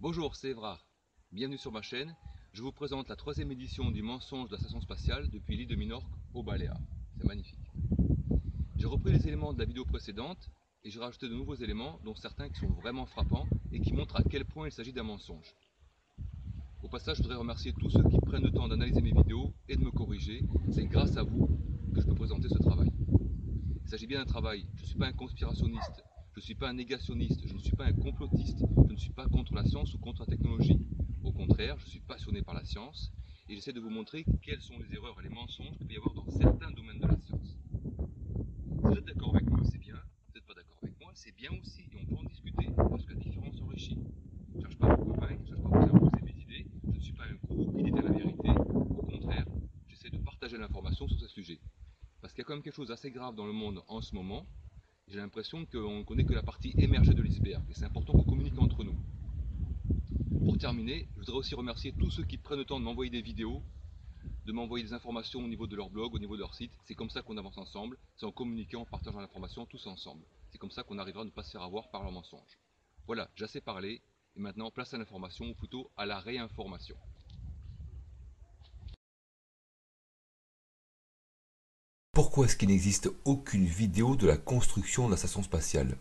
Bonjour, c'est Évrard. Bienvenue sur ma chaîne. Je vous présente la troisième édition du mensonge de la station spatiale depuis l'île de Minorque aux Baléares. C'est magnifique. J'ai repris les éléments de la vidéo précédente et j'ai rajouté de nouveaux éléments, dont certains qui sont vraiment frappants et qui montrent à quel point il s'agit d'un mensonge. Au passage, je voudrais remercier tous ceux qui prennent le temps d'analyser mes vidéos et de me corriger. C'est grâce à vous que je peux présenter ce travail. Il s'agit bien d'un travail. Je ne suis pas un conspirationniste, je ne suis pas un négationniste, je ne suis pas un complotiste, je ne suis pas contre la science ou contre la technologie. Au contraire, je suis passionné par la science et j'essaie de vous montrer quelles sont les erreurs et les mensonges qu'il peut y avoir dans certains domaines de la science. Si vous êtes d'accord avec moi, c'est bien. Si vous n'êtes pas d'accord avec moi, c'est bien aussi et on peut en discuter parce que la différence enrichit. Je ne cherche pas à vous convaincre, je ne cherche pas à vous imposer mes idées, je ne suis pas un gourou qui détient la vérité. Au contraire, j'essaie de partager l'information sur ce sujet. Parce qu'il y a quand même quelque chose d'assez grave dans le monde en ce moment. J'ai l'impression qu'on ne connaît que la partie émergée de l'iceberg et c'est important qu'on communique entre nous. Pour terminer, je voudrais aussi remercier tous ceux qui prennent le temps de m'envoyer des vidéos, de m'envoyer des informations au niveau de leur blog, au niveau de leur site. C'est comme ça qu'on avance ensemble, c'est en communiquant, en partageant l'information tous ensemble. C'est comme ça qu'on arrivera à ne pas se faire avoir par leurs mensonges. Voilà, j'ai assez parlé et maintenant place à l'information ou plutôt à la réinformation. Pourquoi est-ce qu'il n'existe aucune vidéo de la construction de la station spatiale?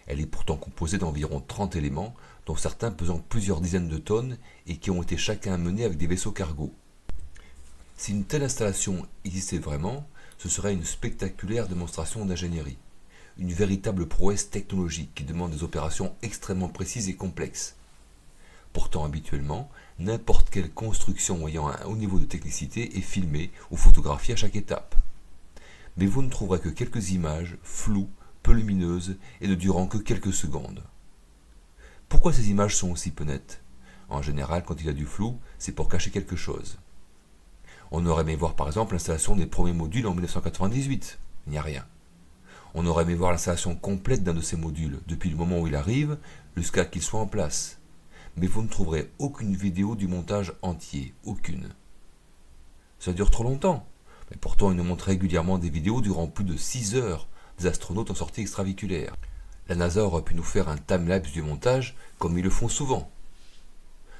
Elle est pourtant composée d'environ 30 éléments, dont certains pesant plusieurs dizaines de tonnes et qui ont été chacun menés avec des vaisseaux cargo. Si une telle installation existait vraiment, ce serait une spectaculaire démonstration d'ingénierie, une véritable prouesse technologique qui demande des opérations extrêmement précises et complexes. Pourtant, habituellement, n'importe quelle construction ayant un haut niveau de technicité est filmée ou photographiée à chaque étape. Mais vous ne trouverez que quelques images floues, peu lumineuses et ne durant que quelques secondes. Pourquoi ces images sont aussi peu nettes? En général, quand il y a du flou, c'est pour cacher quelque chose. On aurait aimé voir par exemple l'installation des premiers modules en 1998. Il n'y a rien. On aurait aimé voir l'installation complète d'un de ces modules, depuis le moment où il arrive jusqu'à qu'il soit en place. Mais vous ne trouverez aucune vidéo du montage entier, aucune. Ça dure trop longtemps. Mais pourtant, ils nous montrent régulièrement des vidéos durant plus de 6 heures des astronautes en sortie extraviculaire. La NASA aurait pu nous faire un timelapse du montage, comme ils le font souvent.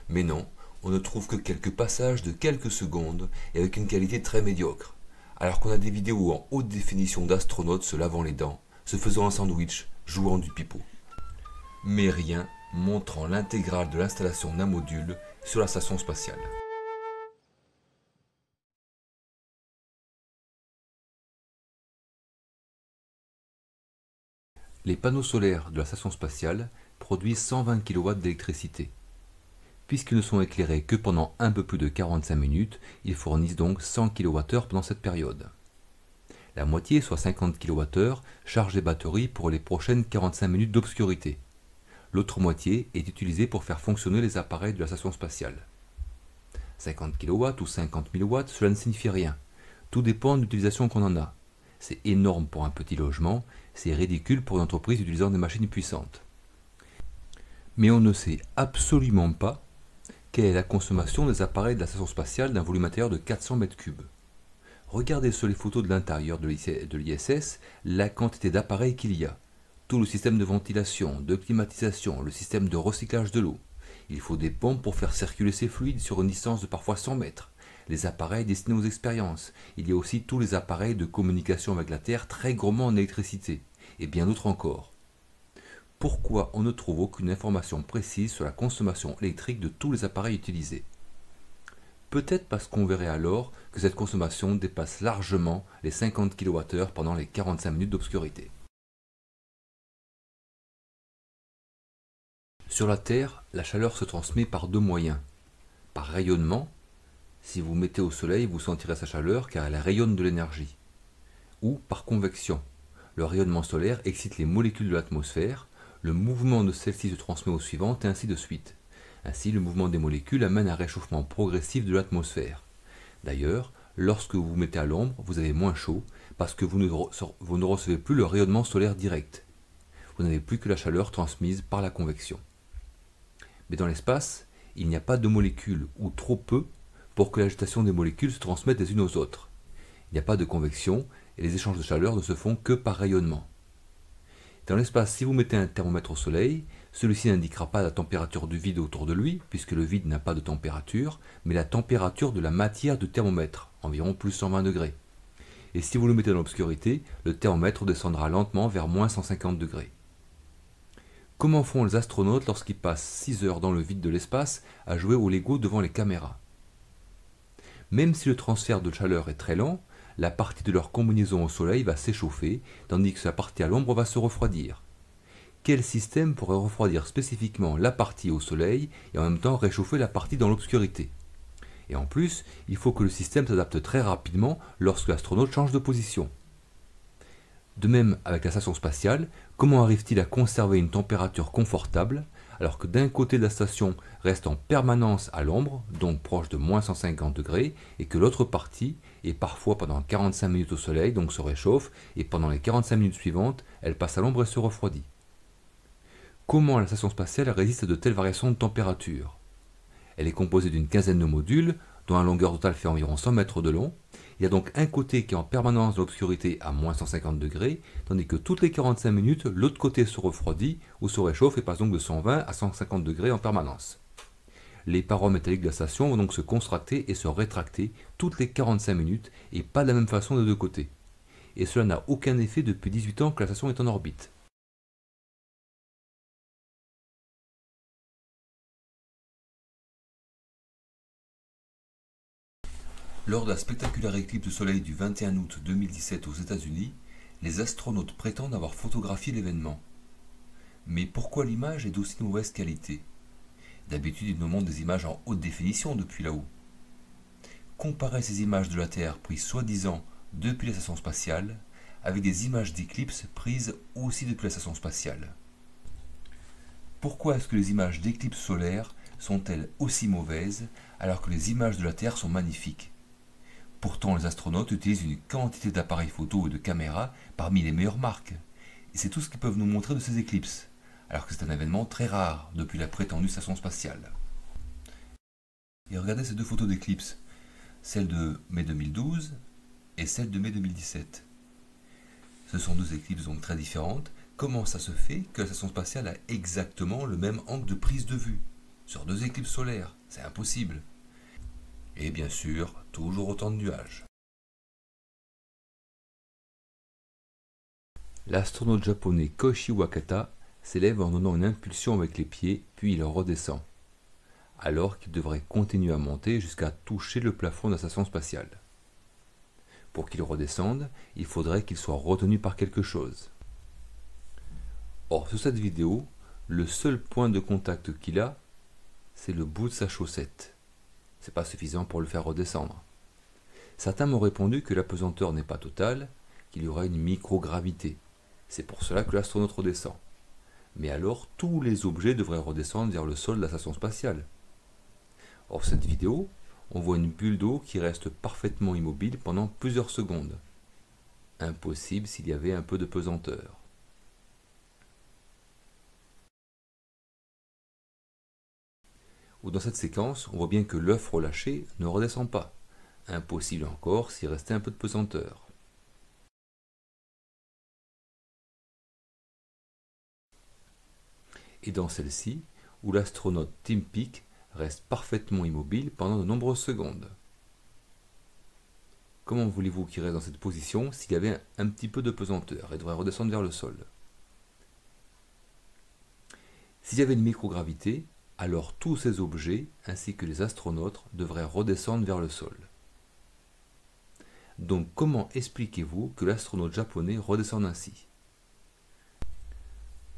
Mais non, on ne trouve que quelques passages de quelques secondes et avec une qualité très médiocre. Alors qu'on a des vidéos en haute définition d'astronautes se lavant les dents, se faisant un sandwich, jouant du pipeau. Mais rien montrant l'intégrale de l'installation d'un module sur la station spatiale. Les panneaux solaires de la station spatiale produisent 120 kW d'électricité. Puisqu'ils ne sont éclairés que pendant un peu plus de 45 minutes, ils fournissent donc 100 kWh pendant cette période. La moitié, soit 50 kWh, charge les batteries pour les prochaines 45 minutes d'obscurité. L'autre moitié est utilisée pour faire fonctionner les appareils de la station spatiale. 50 kW ou 50 000 watts, cela ne signifie rien. Tout dépend de l'utilisation qu'on en a. C'est énorme pour un petit logement, c'est ridicule pour une entreprise utilisant des machines puissantes. Mais on ne sait absolument pas quelle est la consommation des appareils de la station spatiale d'un volume intérieur de 400 m3. Regardez sur les photos de l'intérieur de l'ISS la quantité d'appareils qu'il y a. Tout le système de ventilation, de climatisation, le système de recyclage de l'eau. Il faut des pompes pour faire circuler ces fluides sur une distance de parfois 100 mètres. Les appareils destinés aux expériences. Il y a aussi tous les appareils de communication avec la Terre très gourmands en électricité, et bien d'autres encore. Pourquoi on ne trouve aucune information précise sur la consommation électrique de tous les appareils utilisés? Peut-être parce qu'on verrait alors que cette consommation dépasse largement les 50 kWh pendant les 45 minutes d'obscurité. Sur la Terre, la chaleur se transmet par deux moyens. Par rayonnement. Si vous mettez au soleil, vous sentirez sa chaleur car elle rayonne de l'énergie. Ou par convection. Le rayonnement solaire excite les molécules de l'atmosphère, le mouvement de celles-ci se transmet aux suivantes et ainsi de suite. Ainsi, le mouvement des molécules amène un réchauffement progressif de l'atmosphère. D'ailleurs, lorsque vous vous mettez à l'ombre, vous avez moins chaud parce que vous ne recevez plus le rayonnement solaire direct. Vous n'avez plus que la chaleur transmise par la convection. Mais dans l'espace, il n'y a pas de molécules, ou trop peu, pour que l'agitation des molécules se transmette les unes aux autres. Il n'y a pas de convection et les échanges de chaleur ne se font que par rayonnement. Dans l'espace, si vous mettez un thermomètre au soleil, Celui-ci n'indiquera pas la température du vide autour de lui, puisque le vide n'a pas de température, mais la température de la matière du thermomètre, environ plus 120 degrés. Et si vous le mettez dans l'obscurité, le thermomètre descendra lentement vers moins 150 degrés. Comment font les astronautes lorsqu'ils passent 6 heures dans le vide de l'espace à jouer au Lego devant les caméras? Même si le transfert de chaleur est très lent, la partie de leur combinaison au soleil va s'échauffer, tandis que la partie à l'ombre va se refroidir. Quel système pourrait refroidir spécifiquement la partie au soleil et en même temps réchauffer la partie dans l'obscurité? Et en plus, il faut que le système s'adapte très rapidement lorsque l'astronaute change de position. De même avec la station spatiale, comment arrive-t-il à conserver une température confortable alors que d'un côté de la station reste en permanence à l'ombre, donc proche de moins 150 degrés, et que l'autre partie est parfois pendant 45 minutes au soleil, donc se réchauffe, et pendant les 45 minutes suivantes, elle passe à l'ombre et se refroidit. Comment la station spatiale résiste à de telles variations de température? Elle est composée d'une quinzaine de modules, dont la longueur totale fait environ 100 mètres de long. Il y a donc un côté qui est en permanence dans l'obscurité à moins 150 degrés, tandis que toutes les 45 minutes, l'autre côté se refroidit ou se réchauffe et passe donc de 120 à 150 degrés en permanence. Les parois métalliques de la station vont donc se contracter et se rétracter toutes les 45 minutes et pas de la même façon des deux côtés. Et cela n'a aucun effet depuis 18 ans que la station est en orbite. Lors de la spectaculaire éclipse de soleil du 21 août 2017 aux États-Unis, les astronautes prétendent avoir photographié l'événement. Mais pourquoi l'image est d'aussi mauvaise qualité? D'habitude, ils nous montrent des images en haute définition depuis là-haut. Comparez ces images de la Terre prises soi-disant depuis la station spatiale avec des images d'éclipse prises aussi depuis la station spatiale. Pourquoi est-ce que les images d'éclipse solaire sont-elles aussi mauvaises alors que les images de la Terre sont magnifiques? Pourtant, les astronautes utilisent une quantité d'appareils photo et de caméras parmi les meilleures marques. Et c'est tout ce qu'ils peuvent nous montrer de ces éclipses, alors que c'est un événement très rare depuis la prétendue station spatiale. Et regardez ces deux photos d'éclipses, celle de mai 2012 et celle de mai 2017. Ce sont deux éclipses donc très différentes. Comment ça se fait que la station spatiale a exactement le même angle de prise de vue sur deux éclipses solaires? C'est impossible. Et bien sûr, toujours autant de nuages. L'astronaute japonais Koichi Wakata s'élève en donnant une impulsion avec les pieds, puis il redescend, alors qu'il devrait continuer à monter jusqu'à toucher le plafond de la station spatiale. Pour qu'il redescende, il faudrait qu'il soit retenu par quelque chose. Or, sur cette vidéo, le seul point de contact qu'il a, c'est le bout de sa chaussette. C'est pas suffisant pour le faire redescendre. Certains m'ont répondu que la pesanteur n'est pas totale, qu'il y aura une microgravité. C'est pour cela que l'astronaute redescend. Mais alors, tous les objets devraient redescendre vers le sol de la station spatiale. Or, cette vidéo, on voit une bulle d'eau qui reste parfaitement immobile pendant plusieurs secondes. Impossible s'il y avait un peu de pesanteur. Ou dans cette séquence, on voit bien que l'œuf relâché ne redescend pas. Impossible encore s'il restait un peu de pesanteur. Et dans celle-ci, où l'astronaute Tim Peake reste parfaitement immobile pendant de nombreuses secondes. Comment voulez-vous qu'il reste dans cette position s'il y avait un petit peu de pesanteur et devrait redescendre vers le sol? S'il y avait une microgravité, alors tous ces objets, ainsi que les astronautes, devraient redescendre vers le sol. Donc comment expliquez-vous que l'astronaute japonais redescende ainsi?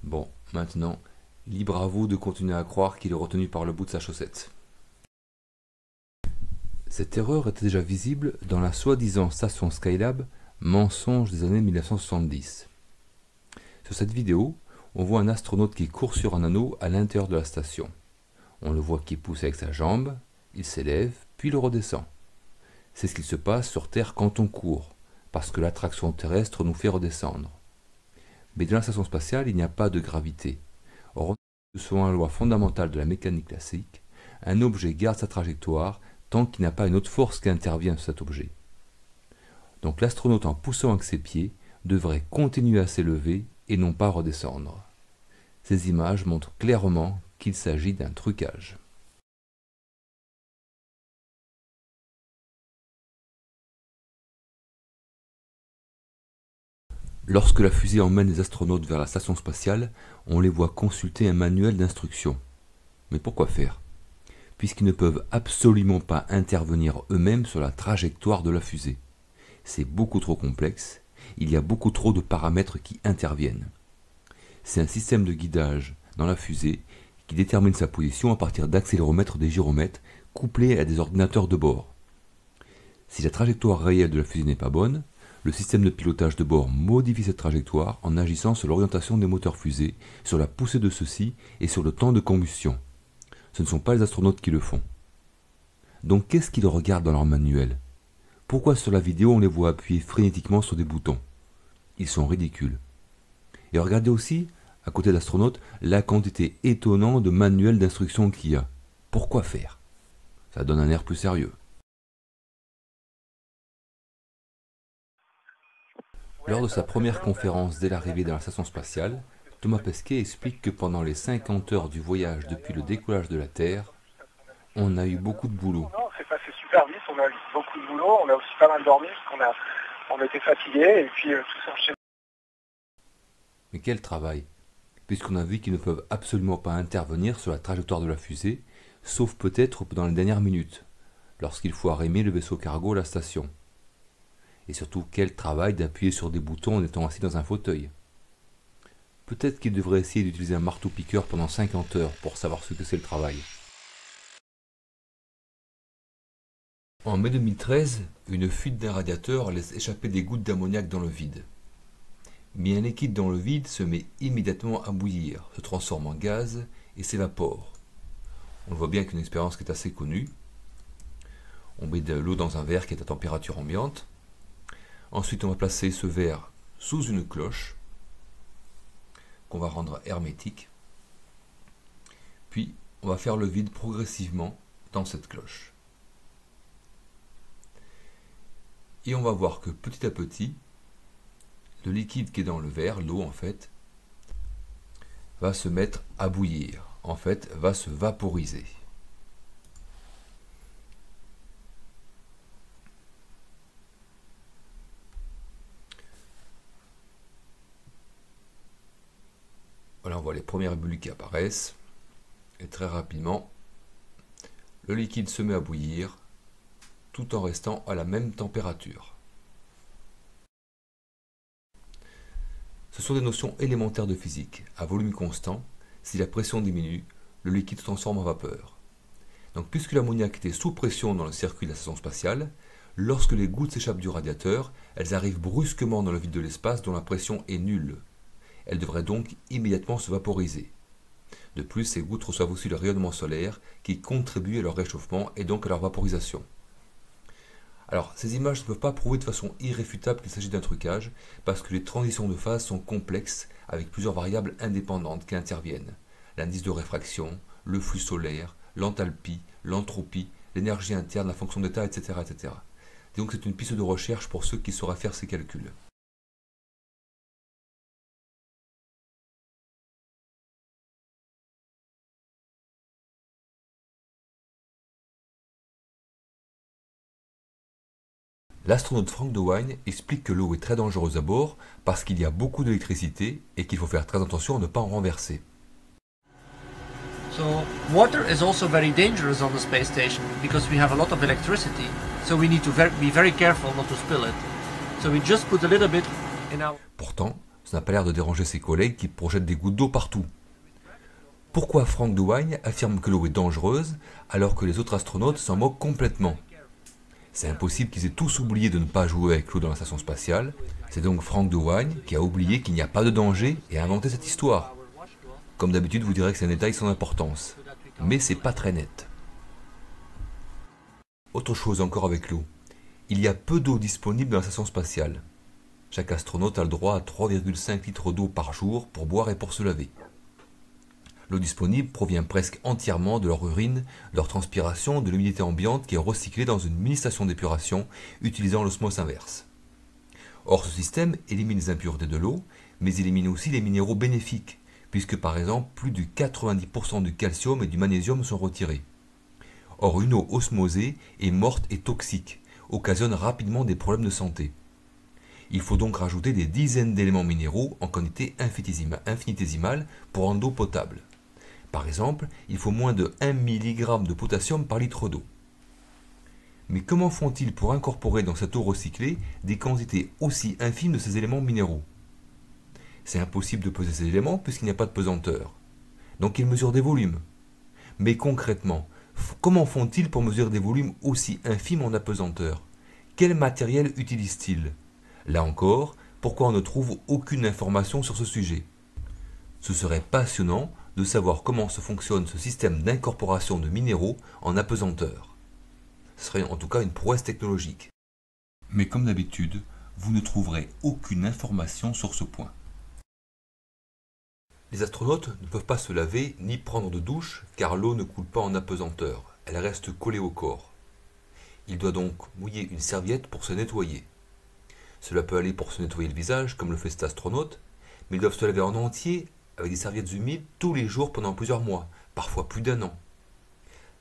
Bon, maintenant, libre à vous de continuer à croire qu'il est retenu par le bout de sa chaussette. Cette erreur était déjà visible dans la soi-disant station Skylab, mensonge des années 1970. Sur cette vidéo, on voit un astronaute qui court sur un anneau à l'intérieur de la station. On le voit qui pousse avec sa jambe, il s'élève, puis il redescend. C'est ce qu'il se passe sur Terre quand on court, parce que l'attraction terrestre nous fait redescendre. Mais dans la station spatiale, il n'y a pas de gravité. Or, selon la loi fondamentale de la mécanique classique, un objet garde sa trajectoire tant qu'il n'a pas une autre force qui intervient sur cet objet. Donc l'astronaute, en poussant avec ses pieds, devrait continuer à s'élever et non pas redescendre. Ces images montrent clairement qu'il s'agit d'un trucage. Lorsque la fusée emmène les astronautes vers la station spatiale, on les voit consulter un manuel d'instructions. Mais pourquoi faire? Puisqu'ils ne peuvent absolument pas intervenir eux-mêmes sur la trajectoire de la fusée. C'est beaucoup trop complexe, il y a beaucoup trop de paramètres qui interviennent. C'est un système de guidage dans la fusée qui détermine sa position à partir d'accéléromètres des gyromètres couplés à des ordinateurs de bord. Si la trajectoire réelle de la fusée n'est pas bonne, le système de pilotage de bord modifie cette trajectoire en agissant sur l'orientation des moteurs fusée, sur la poussée de ceux-ci et sur le temps de combustion. Ce ne sont pas les astronautes qui le font. Donc qu'est-ce qu'ils regardent dans leur manuel? Pourquoi sur la vidéo on les voit appuyer frénétiquement sur des boutons? Ils sont ridicules. Et regardez aussi, à côté d'astronautes, la quantité étonnante de manuels d'instruction qu'il y a. Pourquoi faire? Ça donne un air plus sérieux. Lors de sa première conférence dès l'arrivée dans la station spatiale, Thomas Pesquet explique que pendant les 50 heures du voyage depuis le décollage de la Terre, on a eu beaucoup de boulot. Non, c'est passé super vite, on a eu beaucoup de boulot, on a aussi pas mal dormi parce qu'on était fatigués et puis tout s'enchaîne. Mais quel travail! Puisqu'on a vu qu'ils ne peuvent absolument pas intervenir sur la trajectoire de la fusée, sauf peut-être dans les dernières minutes, lorsqu'il faut arrimer le vaisseau cargo à la station. Et surtout, quel travail d'appuyer sur des boutons en étant assis dans un fauteuil. Peut-être qu'il devrait essayer d'utiliser un marteau-piqueur pendant 50 heures pour savoir ce que c'est le travail. En mai 2013, une fuite d'un radiateur laisse échapper des gouttes d'ammoniac dans le vide. Mais un liquide dans le vide se met immédiatement à bouillir, se transforme en gaz et s'évapore. On voit bien qu'une expérience qui est assez connue. On met de l'eau dans un verre qui est à température ambiante. Ensuite, on va placer ce verre sous une cloche qu'on va rendre hermétique. Puis, on va faire le vide progressivement dans cette cloche. Et on va voir que petit à petit, le liquide qui est dans le verre, l'eau en fait, va se mettre à bouillir, en fait, va se vaporiser. Voilà, on voit les premières bulles qui apparaissent. Et très rapidement, le liquide se met à bouillir tout en restant à la même température. Ce sont des notions élémentaires de physique. À volume constant, si la pression diminue, le liquide se transforme en vapeur. Donc puisque l'ammoniac était sous pression dans le circuit de la station spatiale, lorsque les gouttes s'échappent du radiateur, elles arrivent brusquement dans le vide de l'espace dont la pression est nulle. Elles devraient donc immédiatement se vaporiser. De plus, ces gouttes reçoivent aussi le rayonnement solaire qui contribue à leur réchauffement et donc à leur vaporisation. Alors, ces images ne peuvent pas prouver de façon irréfutable qu'il s'agit d'un trucage parce que les transitions de phase sont complexes avec plusieurs variables indépendantes qui interviennent. L'indice de réfraction, le flux solaire, l'enthalpie, l'entropie, l'énergie interne, la fonction d'état, etc., etc. Donc c'est une piste de recherche pour ceux qui sauraient faire ces calculs. L'astronaute Frank DeWine explique que l'eau est très dangereuse à bord parce qu'il y a beaucoup d'électricité et qu'il faut faire très attention à ne pas en renverser. So water is also very dangerous on the space station because we have a lot of electricity. So we need to be very careful not to spill it. So we just put a little bit in our... Pourtant, ça n'a pas l'air de déranger ses collègues qui projettent des gouttes d'eau partout. Pourquoi Frank DeWine affirme que l'eau est dangereuse alors que les autres astronautes s'en moquent complètement? C'est impossible qu'ils aient tous oublié de ne pas jouer avec l'eau dans la station spatiale. C'est donc Frank DeWine qui a oublié qu'il n'y a pas de danger et a inventé cette histoire. Comme d'habitude, vous direz que c'est un détail sans importance. Mais c'est pas très net. Autre chose encore avec l'eau. Il y a peu d'eau disponible dans la station spatiale. Chaque astronaute a le droit à 3,5 litres d'eau par jour pour boire et pour se laver. L'eau disponible provient presque entièrement de leur urine, de leur transpiration, de l'humidité ambiante qui est recyclée dans une mini-station d'épuration utilisant l'osmose inverse. Or, ce système élimine les impuretés de l'eau, mais élimine aussi les minéraux bénéfiques, puisque par exemple plus de 90% du calcium et du magnésium sont retirés. Or, une eau osmosée est morte et toxique, occasionne rapidement des problèmes de santé. Il faut donc rajouter des dizaines d'éléments minéraux en quantité infinitésimale pour rendre l'eau potable. Par exemple, il faut moins de 1 mg de potassium par litre d'eau. Mais comment font-ils pour incorporer dans cette eau recyclée des quantités aussi infimes de ces éléments minéraux? C'est impossible de peser ces éléments puisqu'il n'y a pas de pesanteur. Donc ils mesurent des volumes. Mais concrètement, comment font-ils pour mesurer des volumes aussi infimes en apesanteur? Quel matériel utilisent-ils? Là encore, pourquoi on ne trouve aucune information sur ce sujet? Ce serait passionnant de savoir comment fonctionne ce système d'incorporation de minéraux en apesanteur. Ce serait en tout cas une prouesse technologique. Mais comme d'habitude, vous ne trouverez aucune information sur ce point. Les astronautes ne peuvent pas se laver ni prendre de douche car l'eau ne coule pas en apesanteur, elle reste collée au corps. Il doit donc mouiller une serviette pour se nettoyer. Cela peut aller pour se nettoyer le visage, comme le fait cet astronaute, mais ils doivent se laver en entier avec des serviettes humides tous les jours pendant plusieurs mois, parfois plus d'1 an.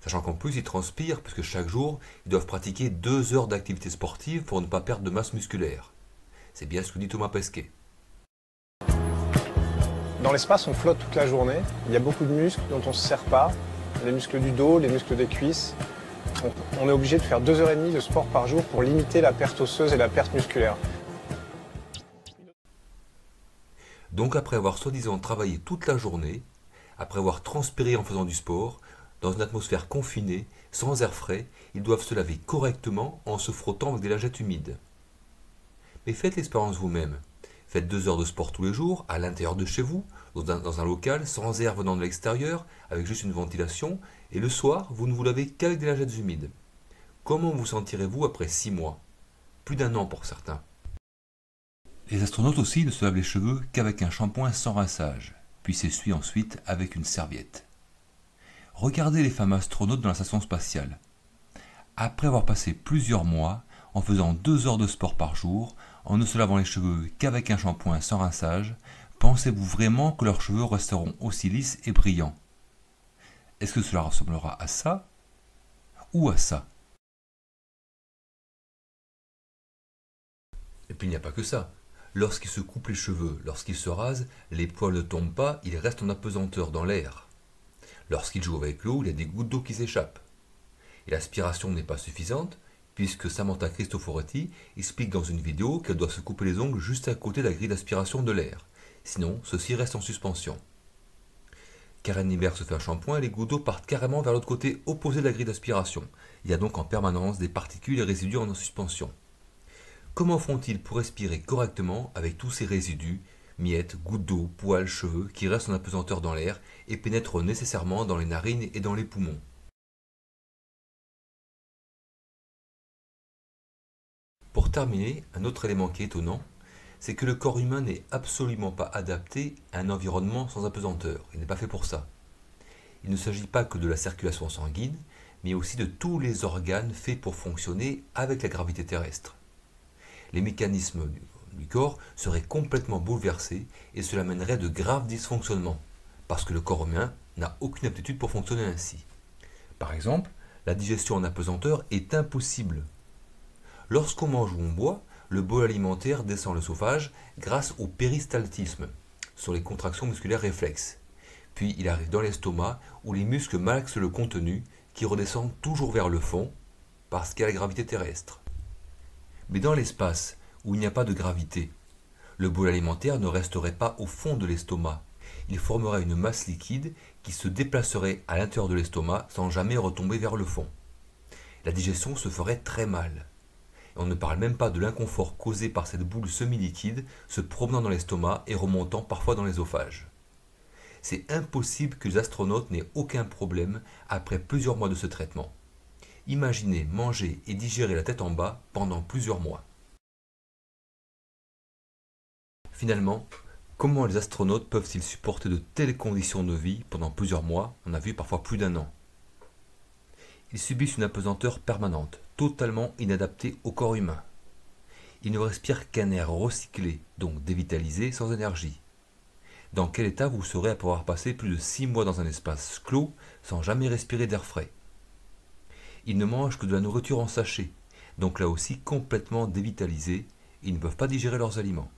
Sachant qu'en plus ils transpirent, puisque chaque jour, ils doivent pratiquer 2 heures d'activité sportive pour ne pas perdre de masse musculaire. C'est bien ce que dit Thomas Pesquet. Dans l'espace, on flotte toute la journée. Il y a beaucoup de muscles dont on ne se sert pas. Les muscles du dos, les muscles des cuisses. On est obligé de faire 2h30 de sport par jour pour limiter la perte osseuse et la perte musculaire. Donc après avoir soi-disant travaillé toute la journée, après avoir transpiré en faisant du sport, dans une atmosphère confinée, sans air frais, ils doivent se laver correctement en se frottant avec des lingettes humides. Mais faites l'expérience vous-même. Faites 2 heures de sport tous les jours, à l'intérieur de chez vous, dans un local, sans air venant de l'extérieur, avec juste une ventilation, et le soir, vous ne vous lavez qu'avec des lingettes humides. Comment vous sentirez-vous après 6 mois? Plus d'1 an pour certains. Les astronautes aussi ne se lavent les cheveux qu'avec un shampoing sans rinçage, puis s'essuient ensuite avec une serviette. Regardez les fameux astronautes dans la station spatiale. Après avoir passé plusieurs mois, en faisant 2 heures de sport par jour, en ne se lavant les cheveux qu'avec un shampoing sans rinçage, pensez-vous vraiment que leurs cheveux resteront aussi lisses et brillants? Est-ce que cela ressemblera à ça ou à ça? Et puis il n'y a pas que ça. Lorsqu'ils se coupent les cheveux, lorsqu'ils se rasent, les poils ne tombent pas, ils restent en apesanteur dans l'air. Lorsqu'ils jouent avec l'eau, il y a des gouttes d'eau qui s'échappent. Et l'aspiration n'est pas suffisante, puisque Samantha Cristoforetti explique dans une vidéo qu'elle doit se couper les ongles juste à côté de la grille d'aspiration de l'air. Sinon, ceux-ci restent en suspension. Karen Nyberg se fait un shampoing et les gouttes d'eau partent carrément vers l'autre côté opposé de la grille d'aspiration. Il y a donc en permanence des particules et résidus en suspension. Comment font-ils pour respirer correctement avec tous ces résidus, miettes, gouttes d'eau, poils, cheveux qui restent en apesanteur dans l'air et pénètrent nécessairement dans les narines et dans les poumons? Pour terminer, un autre élément qui est étonnant, c'est que le corps humain n'est absolument pas adapté à un environnement sans apesanteur. Il n'est pas fait pour ça. Il ne s'agit pas que de la circulation sanguine, mais aussi de tous les organes faits pour fonctionner avec la gravité terrestre. Les mécanismes du corps seraient complètement bouleversés et cela mènerait de graves dysfonctionnements, parce que le corps humain n'a aucune aptitude pour fonctionner ainsi. Par exemple, la digestion en apesanteur est impossible. Lorsqu'on mange ou on boit, le bol alimentaire descend l'œsophage grâce au péristaltisme, sur les contractions musculaires réflexes. Puis il arrive dans l'estomac où les muscles malaxent le contenu qui redescend toujours vers le fond parce qu'il y a la gravité terrestre. Mais dans l'espace où il n'y a pas de gravité, le bol alimentaire ne resterait pas au fond de l'estomac. Il formerait une masse liquide qui se déplacerait à l'intérieur de l'estomac sans jamais retomber vers le fond. La digestion se ferait très mal. Et on ne parle même pas de l'inconfort causé par cette boule semi-liquide se promenant dans l'estomac et remontant parfois dans l'œsophage. C'est impossible que les astronautes n'aient aucun problème après plusieurs mois de ce traitement. Imaginez manger et digérer la tête en bas pendant plusieurs mois. Finalement, comment les astronautes peuvent-ils supporter de telles conditions de vie pendant plusieurs mois? On a vu parfois plus d'1 an. Ils subissent une apesanteur permanente, totalement inadaptée au corps humain. Ils ne respirent qu'un air recyclé, donc dévitalisé, sans énergie. Dans quel état vous serez après avoir passé plus de 6 mois dans un espace clos sans jamais respirer d'air frais? Ils ne mangent que de la nourriture en sachet, donc là aussi complètement dévitalisés, ils ne peuvent pas digérer leurs aliments.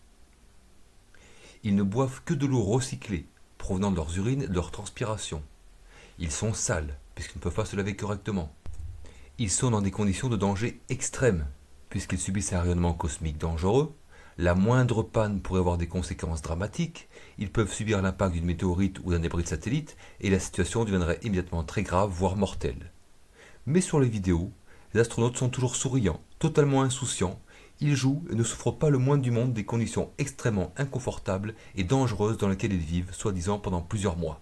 Ils ne boivent que de l'eau recyclée, provenant de leurs urines et de leur transpiration. Ils sont sales, puisqu'ils ne peuvent pas se laver correctement. Ils sont dans des conditions de danger extrêmes, puisqu'ils subissent un rayonnement cosmique dangereux. La moindre panne pourrait avoir des conséquences dramatiques. Ils peuvent subir l'impact d'une météorite ou d'un débris de satellite, et la situation deviendrait immédiatement très grave, voire mortelle. Mais sur les vidéos, les astronautes sont toujours souriants, totalement insouciants. Ils jouent et ne souffrent pas le moins du monde des conditions extrêmement inconfortables et dangereuses dans lesquelles ils vivent, soi-disant pendant plusieurs mois.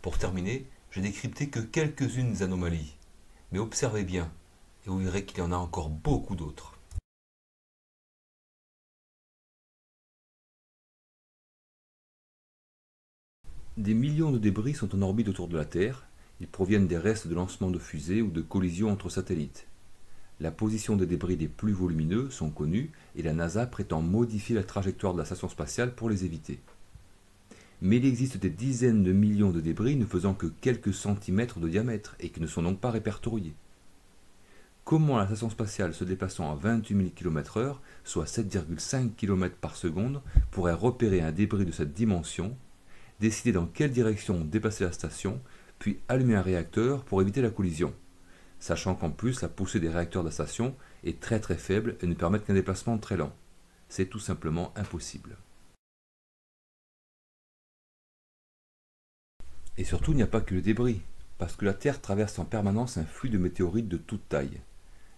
Pour terminer, j'ai décrypté que quelques-unes des anomalies. Mais observez bien, et vous verrez qu'il y en a encore beaucoup d'autres. Des millions de débris sont en orbite autour de la Terre. Ils proviennent des restes de lancements de fusées ou de collisions entre satellites. La position des débris les plus volumineux sont connus et la NASA prétend modifier la trajectoire de la station spatiale pour les éviter. Mais il existe des dizaines de millions de débris ne faisant que quelques centimètres de diamètre et qui ne sont donc pas répertoriés. Comment la station spatiale se déplaçant à 28 000 km/h, soit 7,5 km par seconde, pourrait repérer un débris de cette dimension, décider dans quelle direction déplacer la station, puis allumer un réacteur pour éviter la collision, sachant qu'en plus la poussée des réacteurs de la station est très faible et ne permet qu'un déplacement très lent. C'est tout simplement impossible. Et surtout, il n'y a pas que le débris, parce que la Terre traverse en permanence un flux de météorites de toute taille.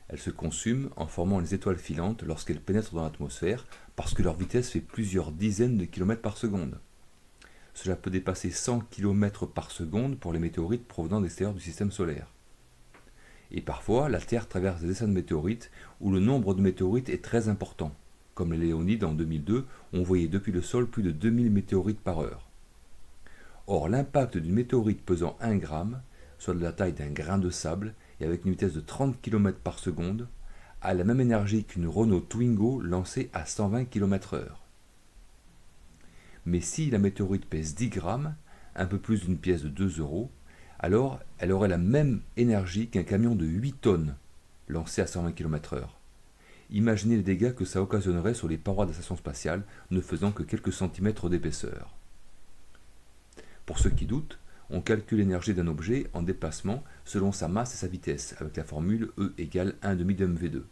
Elles se consument en formant les étoiles filantes lorsqu'elles pénètrent dans l'atmosphère, parce que leur vitesse fait plusieurs dizaines de kilomètres par seconde. Cela peut dépasser 100 km par seconde pour les météorites provenant d'extérieur du système solaire. Et parfois, la Terre traverse des essaims de météorites où le nombre de météorites est très important. Comme les Léonides en 2002, on voyait depuis le sol plus de 2000 météorites par heure. Or, l'impact d'une météorite pesant 1 gramme, soit de la taille d'un grain de sable, et avec une vitesse de 30 km par seconde, a la même énergie qu'une Renault Twingo lancée à 120 km/h. Mais si la météorite pèse 10 grammes, un peu plus d'une pièce de 2 €, alors elle aurait la même énergie qu'un camion de 8 tonnes lancé à 120 km/h. Imaginez les dégâts que ça occasionnerait sur les parois de la station spatiale, ne faisant que quelques centimètres d'épaisseur. Pour ceux qui doutent, on calcule l'énergie d'un objet en déplacement selon sa masse et sa vitesse, avec la formule E égale 1/2 de mv2,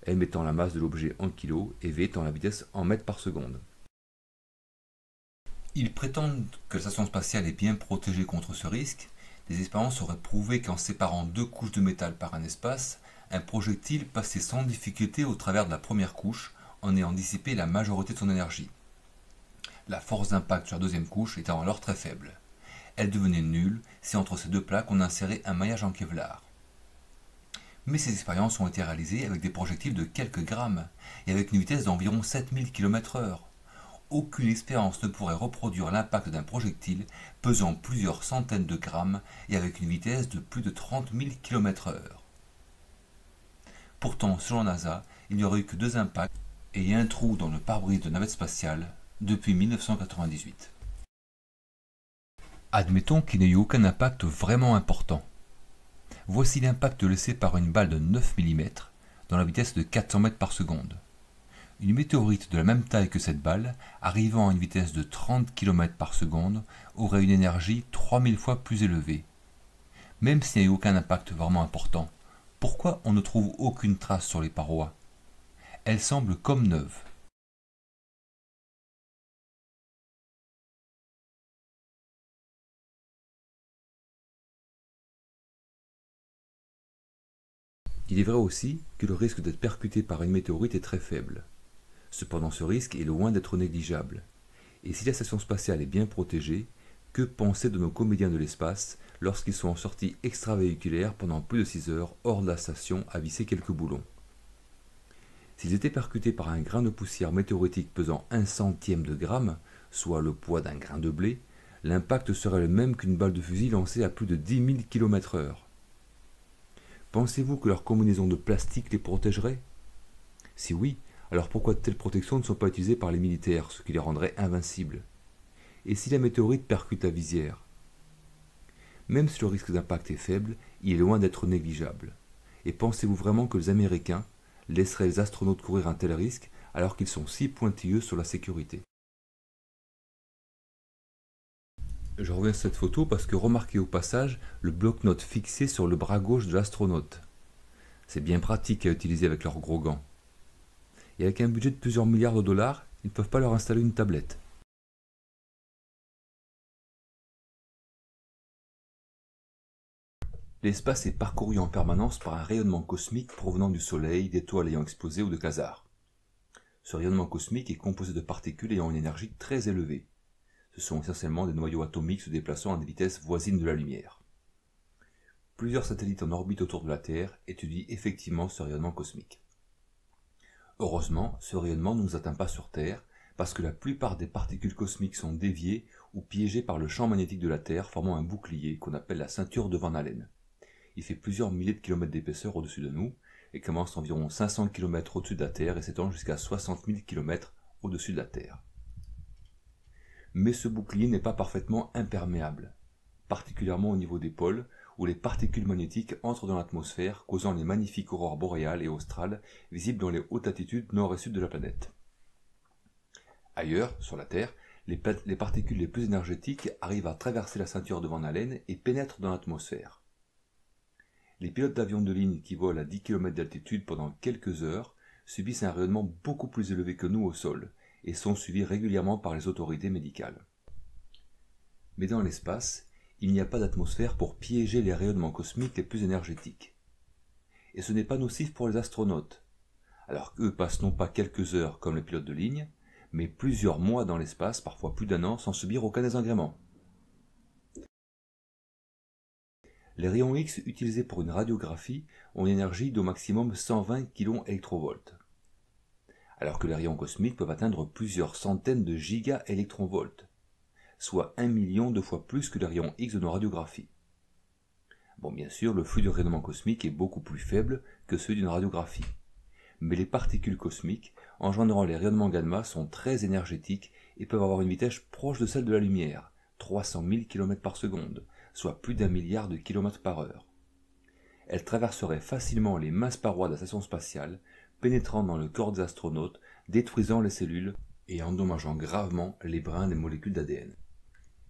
m étant la masse de l'objet en kg et v étant la vitesse en mètres par seconde. Ils prétendent que la station spatiale est bien protégée contre ce risque. Des expériences auraient prouvé qu'en séparant 2 couches de métal par un espace, un projectile passait sans difficulté au travers de la première couche en ayant dissipé la majorité de son énergie. La force d'impact sur la deuxième couche étant alors très faible. Elle devenait nulle si entre ces deux plaques on insérait un maillage en Kevlar. Mais ces expériences ont été réalisées avec des projectiles de quelques grammes et avec une vitesse d'environ 7000 km/h. Aucune expérience ne pourrait reproduire l'impact d'un projectile pesant plusieurs centaines de grammes et avec une vitesse de plus de 30 000 km/h. Pourtant, selon la NASA, il n'y aurait eu que 2 impacts et un trou dans le pare-brise de navette spatiale depuis 1998. Admettons qu'il n'y ait eu aucun impact vraiment important. Voici l'impact laissé par une balle de 9 mm dans la vitesse de 400 mètres par seconde. Une météorite de la même taille que cette balle, arrivant à une vitesse de 30 km par seconde, aurait une énergie 3000 fois plus élevée. Même s'il n'y a eu aucun impact vraiment important, pourquoi on ne trouve aucune trace sur les parois? Elles semblent comme neuves. Il est vrai aussi que le risque d'être percuté par une météorite est très faible. Cependant, ce risque est loin d'être négligeable. Et si la station spatiale est bien protégée, que penser de nos comédiens de l'espace lorsqu'ils sont en sortie extravéhiculaire pendant plus de 6 heures hors de la station à visser quelques boulons? S'ils étaient percutés par un grain de poussière météoritique pesant 1/100 de gramme, soit le poids d'un grain de blé, l'impact serait le même qu'une balle de fusil lancée à plus de 10 000 km/h. Pensez-vous que leur combinaison de plastique les protégerait? Si oui, alors pourquoi de telles protections ne sont pas utilisées par les militaires, ce qui les rendrait invincibles? Et si la météorite percute la visière? Même si le risque d'impact est faible, il est loin d'être négligeable. Et pensez-vous vraiment que les Américains laisseraient les astronautes courir un tel risque alors qu'ils sont si pointilleux sur la sécurité? Je reviens sur cette photo parce que remarquez au passage le bloc-notes fixé sur le bras gauche de l'astronaute. C'est bien pratique à utiliser avec leurs gros gants. Et avec un budget de plusieurs milliards de dollars, ils ne peuvent pas leur installer une tablette. L'espace est parcouru en permanence par un rayonnement cosmique provenant du Soleil, d'étoiles ayant explosé ou de quasars. Ce rayonnement cosmique est composé de particules ayant une énergie très élevée. Ce sont essentiellement des noyaux atomiques se déplaçant à des vitesses voisines de la lumière. Plusieurs satellites en orbite autour de la Terre étudient effectivement ce rayonnement cosmique. Heureusement, ce rayonnement ne nous atteint pas sur Terre, parce que la plupart des particules cosmiques sont déviées ou piégées par le champ magnétique de la Terre, formant un bouclier qu'on appelle la ceinture de Van Allen. Il fait plusieurs milliers de kilomètres d'épaisseur au-dessus de nous, et commence environ 500 km au-dessus de la Terre et s'étend jusqu'à 60 000 km au-dessus de la Terre. Mais ce bouclier n'est pas parfaitement imperméable, particulièrement au niveau des pôles, où les particules magnétiques entrent dans l'atmosphère, causant les magnifiques aurores boréales et australes visibles dans les hautes latitudes nord et sud de la planète. Ailleurs, sur la Terre, les particules les plus énergétiques arrivent à traverser la ceinture de Van Allen et pénètrent dans l'atmosphère. Les pilotes d'avions de ligne qui volent à 10 km d'altitude pendant quelques heures subissent un rayonnement beaucoup plus élevé que nous au sol et sont suivis régulièrement par les autorités médicales. Mais dans l'espace, il n'y a pas d'atmosphère pour piéger les rayonnements cosmiques les plus énergétiques. Et ce n'est pas nocif pour les astronautes, alors qu'eux passent non pas quelques heures comme les pilotes de ligne, mais plusieurs mois dans l'espace, parfois plus d'1 an, sans subir aucun désagrément. Les rayons X utilisés pour une radiographie ont une énergie d'au maximum 120 kV, alors que les rayons cosmiques peuvent atteindre plusieurs centaines de gigaélectronvolts, soit 1 million de fois plus que les rayons X de nos radiographies. Bon, bien sûr, le flux de rayonnement cosmique est beaucoup plus faible que celui d'une radiographie, mais les particules cosmiques engendrant les rayonnements gamma sont très énergétiques et peuvent avoir une vitesse proche de celle de la lumière, 300 000 km par seconde, soit plus d'1 milliard de km par heure. Elles traverseraient facilement les minces parois de la station spatiale, pénétrant dans le corps des astronautes, détruisant les cellules et endommageant gravement les brins des molécules d'ADN.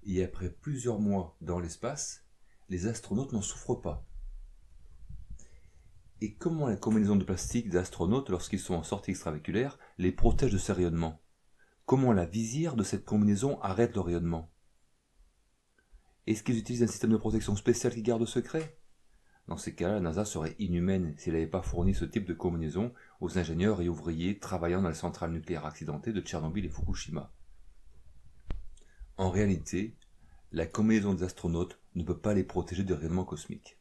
Et après plusieurs mois dans l'espace, les astronautes n'en souffrent pas. Et comment la combinaison de plastique des astronautes, lorsqu'ils sont en sortie extravéhiculaire, les protège de ces rayonnements? Comment la visière de cette combinaison arrête le rayonnement? Est-ce qu'ils utilisent un système de protection spécial qui garde secret? Dans ces cas-là, la NASA serait inhumaine si elle n'avait pas fourni ce type de combinaison aux ingénieurs et ouvriers travaillant dans les centrales nucléaires accidentées de Tchernobyl et Fukushima. En réalité, la combinaison des astronautes ne peut pas les protéger des rayonnements cosmiques.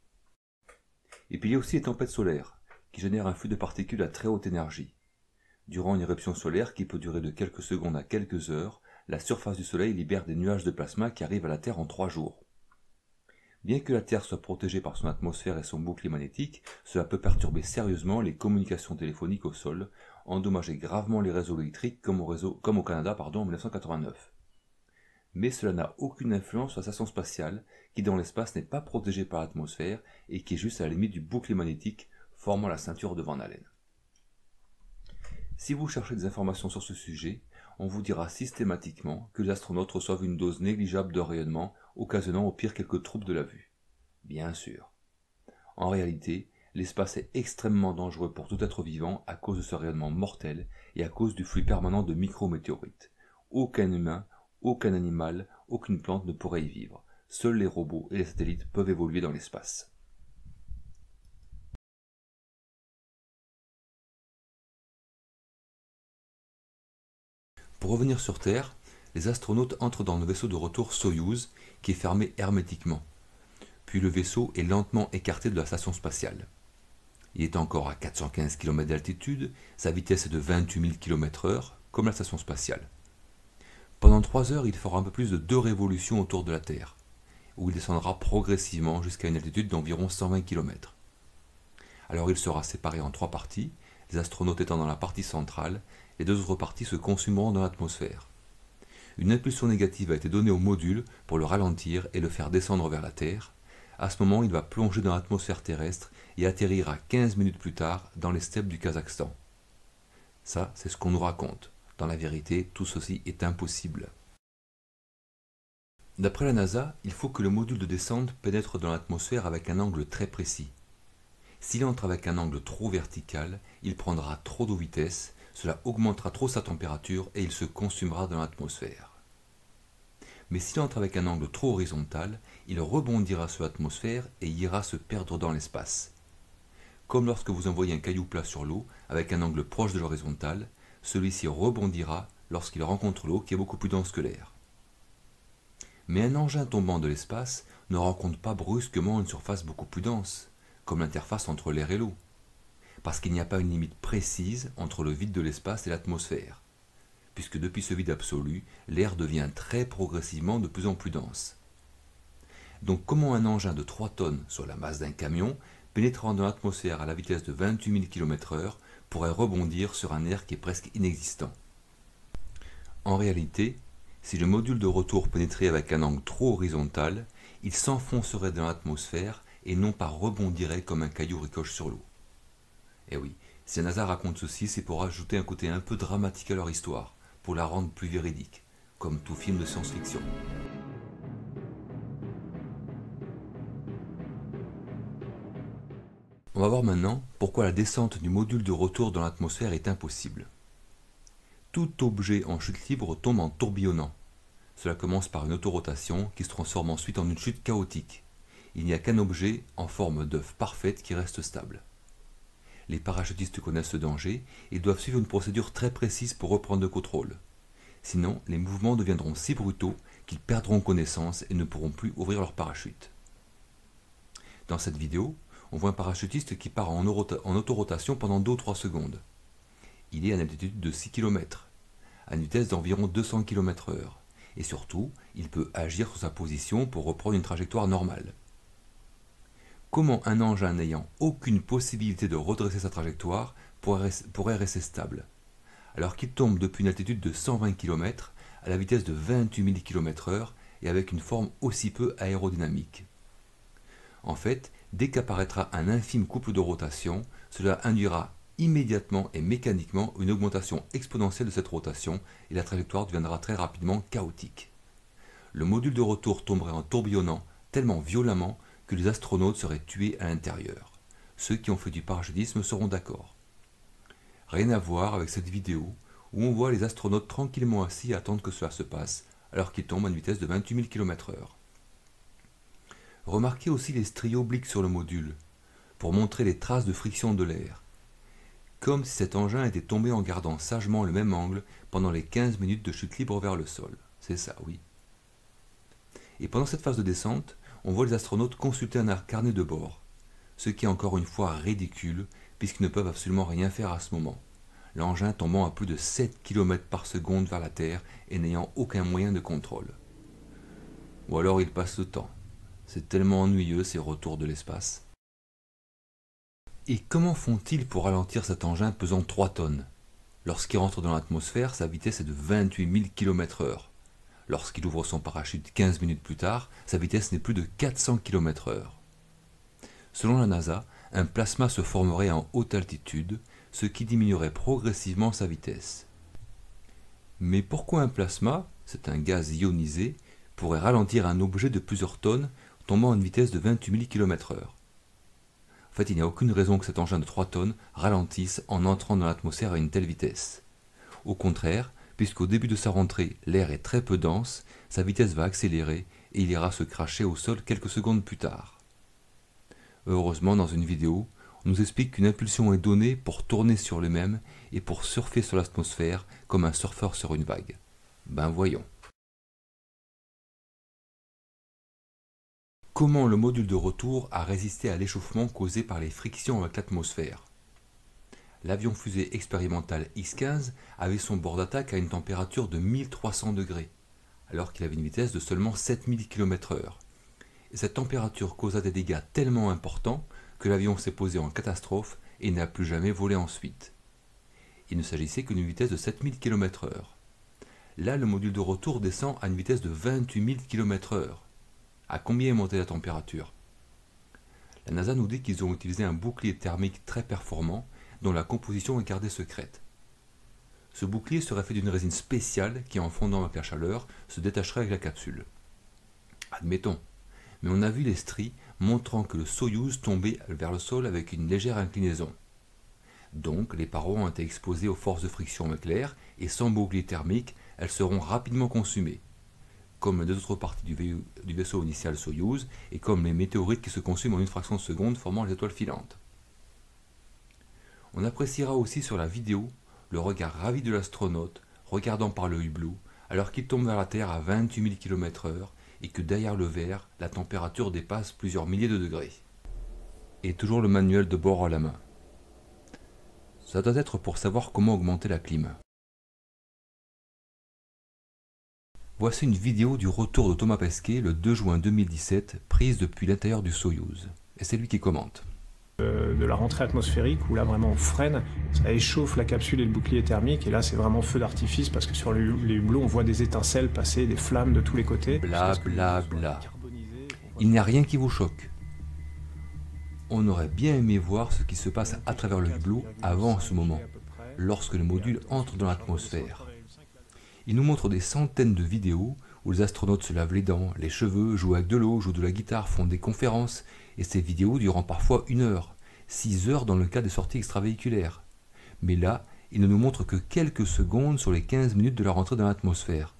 Et puis il y a aussi les tempêtes solaires, qui génèrent un flux de particules à très haute énergie. Durant une éruption solaire qui peut durer de quelques secondes à quelques heures, la surface du Soleil libère des nuages de plasma qui arrivent à la Terre en 3 jours. Bien que la Terre soit protégée par son atmosphère et son bouclier magnétique, cela peut perturber sérieusement les communications téléphoniques au sol, endommager gravement les réseaux électriques comme au Canada en 1989. Mais cela n'a aucune influence sur la station spatiale, qui dans l'espace n'est pas protégée par l'atmosphère et qui est juste à la limite du bouclier magnétique formant la ceinture de Van Allen. Si vous cherchez des informations sur ce sujet, on vous dira systématiquement que les astronautes reçoivent une dose négligeable de rayonnement, occasionnant au pire quelques troubles de la vue. Bien sûr. En réalité, l'espace est extrêmement dangereux pour tout être vivant à cause de ce rayonnement mortel et à cause du flux permanent de micrométéorites. Aucun humain, aucun animal, aucune plante ne pourrait y vivre. Seuls les robots et les satellites peuvent évoluer dans l'espace. Pour revenir sur Terre, les astronautes entrent dans le vaisseau de retour Soyouz, qui est fermé hermétiquement. Puis le vaisseau est lentement écarté de la station spatiale. Il est encore à 415 km d'altitude, sa vitesse est de 28 000 km/h, comme la station spatiale. Pendant 3 heures, il fera un peu plus de 2 révolutions autour de la Terre, où il descendra progressivement jusqu'à une altitude d'environ 120 km. Alors il sera séparé en 3 parties, les astronautes étant dans la partie centrale, les 2 autres parties se consumeront dans l'atmosphère. Une impulsion négative a été donnée au module pour le ralentir et le faire descendre vers la Terre. À ce moment, il va plonger dans l'atmosphère terrestre et atterrira 15 minutes plus tard dans les steppes du Kazakhstan. Ça, c'est ce qu'on nous raconte. Dans la vérité, tout ceci est impossible. D'après la NASA, il faut que le module de descente pénètre dans l'atmosphère avec un angle très précis. S'il entre avec un angle trop vertical, il prendra trop de vitesse, cela augmentera trop sa température et il se consumera dans l'atmosphère. Mais s'il entre avec un angle trop horizontal, il rebondira sur l'atmosphère et ira se perdre dans l'espace. Comme lorsque vous envoyez un caillou plat sur l'eau avec un angle proche de l'horizontale, celui-ci rebondira lorsqu'il rencontre l'eau qui est beaucoup plus dense que l'air. Mais un engin tombant de l'espace ne rencontre pas brusquement une surface beaucoup plus dense, comme l'interface entre l'air et l'eau, parce qu'il n'y a pas une limite précise entre le vide de l'espace et l'atmosphère, puisque depuis ce vide absolu, l'air devient très progressivement de plus en plus dense. Donc comment un engin de 3 tonnes, soit la masse d'un camion, pénétrant dans l'atmosphère à la vitesse de 28 000 km/h, pourrait rebondir sur un air qui est presque inexistant? En réalité, si le module de retour pénétrait avec un angle trop horizontal, il s'enfoncerait dans l'atmosphère et non pas rebondirait comme un caillou ricoche sur l'eau. Et oui, si la NASA raconte ceci, c'est pour ajouter un côté un peu dramatique à leur histoire, pour la rendre plus véridique, comme tout film de science-fiction. On va voir maintenant pourquoi la descente du module de retour dans l'atmosphère est impossible. Tout objet en chute libre tombe en tourbillonnant. Cela commence par une autorotation qui se transforme ensuite en une chute chaotique. Il n'y a qu'un objet en forme d'œuf parfaite qui reste stable. Les parachutistes connaissent ce danger et doivent suivre une procédure très précise pour reprendre le contrôle. Sinon, les mouvements deviendront si brutaux qu'ils perdront connaissance et ne pourront plus ouvrir leur parachute. Dans cette vidéo, on voit un parachutiste qui part en autorotation pendant 2 ou 3 secondes. Il est à une altitude de 6 km, à une vitesse d'environ 200 km/h, et surtout, il peut agir sur sa position pour reprendre une trajectoire normale. Comment un engin n'ayant aucune possibilité de redresser sa trajectoire pourrait rester stable, alors qu'il tombe depuis une altitude de 120 km à la vitesse de 28 000 km/h et avec une forme aussi peu aérodynamique? En fait, dès qu'apparaîtra un infime couple de rotation, cela induira immédiatement et mécaniquement une augmentation exponentielle de cette rotation et la trajectoire deviendra très rapidement chaotique. Le module de retour tomberait en tourbillonnant tellement violemment que les astronautes seraient tués à l'intérieur. Ceux qui ont fait du parachutisme seront d'accord. Rien à voir avec cette vidéo où on voit les astronautes tranquillement assis à attendre que cela se passe alors qu'ils tombent à une vitesse de 28 000 km/h. Remarquez aussi les stries obliques sur le module, pour montrer les traces de friction de l'air, comme si cet engin était tombé en gardant sagement le même angle pendant les 15 minutes de chute libre vers le sol. C'est ça, oui. Et pendant cette phase de descente, on voit les astronautes consulter un carnet de bord, ce qui est encore une fois ridicule, puisqu'ils ne peuvent absolument rien faire à ce moment, l'engin tombant à plus de 7 km par seconde vers la Terre et n'ayant aucun moyen de contrôle. Ou alors ils passent le temps. C'est tellement ennuyeux ces retours de l'espace. Et comment font-ils pour ralentir cet engin pesant 3 tonnes? Lorsqu'il rentre dans l'atmosphère, sa vitesse est de 28 000 km/h. Lorsqu'il ouvre son parachute 15 minutes plus tard, sa vitesse n'est plus de 400 km/h. Selon la NASA, un plasma se formerait en haute altitude, ce qui diminuerait progressivement sa vitesse. Mais pourquoi un plasma, c'est un gaz ionisé, pourrait ralentir un objet de plusieurs tonnes tombant à une vitesse de 28 000 km/h? En fait, il n'y a aucune raison que cet engin de 3 tonnes ralentisse en entrant dans l'atmosphère à une telle vitesse. Au contraire, puisqu'au début de sa rentrée, l'air est très peu dense, sa vitesse va accélérer et il ira se cracher au sol quelques secondes plus tard. Heureusement, dans une vidéo, on nous explique qu'une impulsion est donnée pour tourner sur lui-même et pour surfer sur l'atmosphère comme un surfeur sur une vague. Ben voyons. Comment le module de retour a résisté à l'échauffement causé par les frictions avec l'atmosphère? L'avion-fusée expérimental X-15 avait son bord d'attaque à une température de 1300 degrés, alors qu'il avait une vitesse de seulement 7000 km/h. Et cette température causa des dégâts tellement importants que l'avion s'est posé en catastrophe et n'a plus jamais volé ensuite. Il ne s'agissait qu'une vitesse de 7000 km/h. Là, le module de retour descend à une vitesse de 28 000 km/h. À combien est montée la température? La NASA nous dit qu'ils ont utilisé un bouclier thermique très performant dont la composition est gardée secrète. Ce bouclier serait fait d'une résine spéciale qui, en fondant avec la chaleur, se détacherait avec la capsule. Admettons, mais on a vu les stries montrant que le Soyouz tombait vers le sol avec une légère inclinaison. Donc, les parois ont été exposées aux forces de friction avec l'air et sans bouclier thermique, elles seront rapidement consumées, comme les deux autres parties du vaisseau initial Soyouz et comme les météorites qui se consument en une fraction de seconde formant les étoiles filantes. On appréciera aussi sur la vidéo le regard ravi de l'astronaute regardant par le hublot alors qu'il tombe vers la Terre à 28 000 km/h et que derrière le verre, la température dépasse plusieurs milliers de degrés. Et toujours le manuel de bord à la main. Ça doit être pour savoir comment augmenter la clim. Voici une vidéo du retour de Thomas Pesquet le 2 juin 2017, prise depuis l'intérieur du Soyouz. Et c'est lui qui commente. De la rentrée atmosphérique où là vraiment on freine, ça échauffe la capsule et le bouclier thermique et là c'est vraiment feu d'artifice parce que sur les hublots on voit des étincelles passer, des flammes de tous les côtés. Bla bla bla. Il n'y a rien qui vous choque. On aurait bien aimé voir ce qui se passe à travers le hublot avant ce moment, lorsque le module entre dans l'atmosphère. Il nous montre des centaines de vidéos où les astronautes se lavent les dents, les cheveux, jouent avec de l'eau, jouent de la guitare, font des conférences, et ces vidéos durant parfois 1 heure, 6 heures dans le cas des sorties extravéhiculaires. Mais là, il ne nous montre que quelques secondes sur les 15 minutes de la rentrée dans l'atmosphère.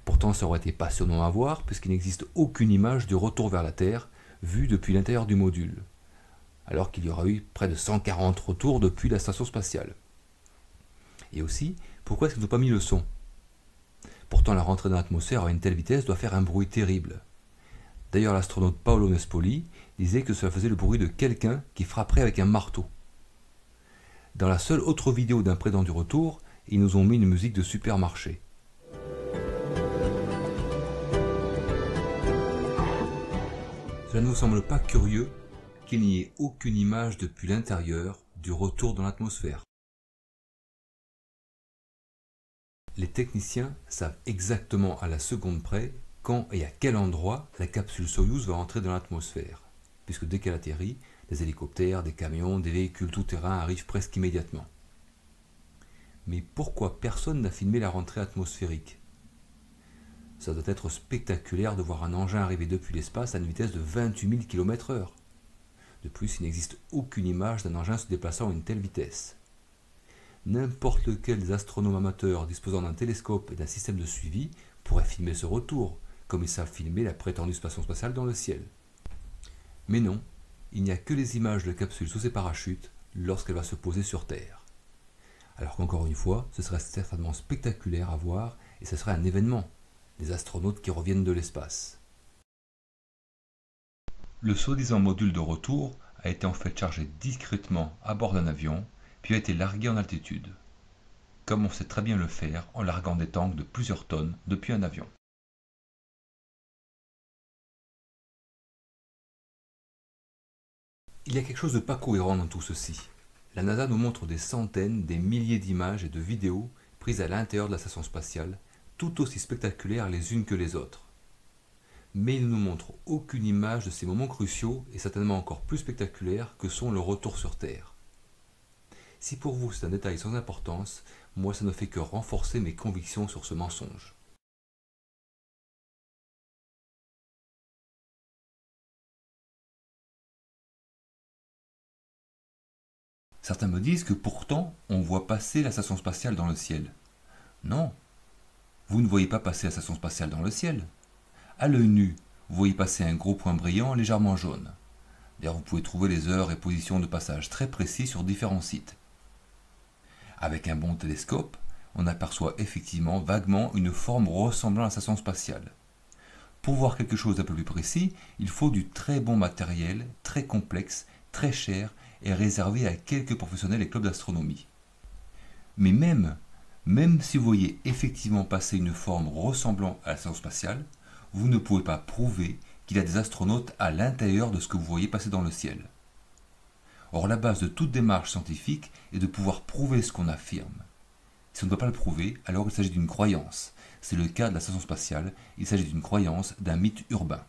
Pourtant, ça aurait été passionnant à voir, puisqu'il n'existe aucune image du retour vers la Terre, vue depuis l'intérieur du module, alors qu'il y aura eu près de 140 retours depuis la station spatiale. Et aussi, pourquoi est-ce qu'ils n'ont pas mis le son? Pourtant, la rentrée dans l'atmosphère à une telle vitesse doit faire un bruit terrible. D'ailleurs, l'astronaute Paolo Nespoli disait que cela faisait le bruit de quelqu'un qui frapperait avec un marteau. Dans la seule autre vidéo d'un prédent du retour, ils nous ont mis une musique de supermarché. Cela ne vous semble pas curieux qu'il n'y ait aucune image depuis l'intérieur du retour dans l'atmosphère? Les techniciens savent exactement à la seconde près quand et à quel endroit la capsule Soyouz va entrer dans l'atmosphère, puisque dès qu'elle atterrit, des hélicoptères, des camions, des véhicules tout-terrain arrivent presque immédiatement. Mais pourquoi personne n'a filmé la rentrée atmosphérique? Ça doit être spectaculaire de voir un engin arriver depuis l'espace à une vitesse de 28 000 km/h. De plus, il n'existe aucune image d'un engin se déplaçant à une telle vitesse. N'importe lequel des astronomes amateurs disposant d'un télescope et d'un système de suivi pourrait filmer ce retour, comme ils savent filmer la prétendue station spatiale dans le ciel. Mais non, il n'y a que les images de la capsule sous ses parachutes lorsqu'elle va se poser sur Terre. Alors qu'encore une fois, ce serait certainement spectaculaire à voir et ce serait un événement, des astronautes qui reviennent de l'espace. Le soi-disant module de retour a été en fait chargé discrètement à bord d'un avion, puis a été largué en altitude, comme on sait très bien le faire en larguant des tanks de plusieurs tonnes depuis un avion. Il y a quelque chose de pas cohérent dans tout ceci. La NASA nous montre des centaines, des milliers d'images et de vidéos prises à l'intérieur de la station spatiale, tout aussi spectaculaires les unes que les autres. Mais il ne nous montre aucune image de ces moments cruciaux et certainement encore plus spectaculaires que sont le retour sur Terre. Si pour vous c'est un détail sans importance, moi ça ne fait que renforcer mes convictions sur ce mensonge. Certains me disent que pourtant on voit passer la station spatiale dans le ciel. Non, vous ne voyez pas passer la station spatiale dans le ciel. À l'œil nu, vous voyez passer un gros point brillant légèrement jaune. D'ailleurs, vous pouvez trouver les heures et positions de passage très précis sur différents sites. Avec un bon télescope, on aperçoit effectivement vaguement une forme ressemblant à la station spatiale. Pour voir quelque chose d'un peu plus précis, il faut du très bon matériel, très complexe, très cher et réservé à quelques professionnels et clubs d'astronomie. Mais même si vous voyez effectivement passer une forme ressemblant à la station spatiale, vous ne pouvez pas prouver qu'il y a des astronautes à l'intérieur de ce que vous voyez passer dans le ciel. Or, la base de toute démarche scientifique est de pouvoir prouver ce qu'on affirme. Si on ne peut pas le prouver, alors il s'agit d'une croyance. C'est le cas de la station spatiale, il s'agit d'une croyance, d'un mythe urbain.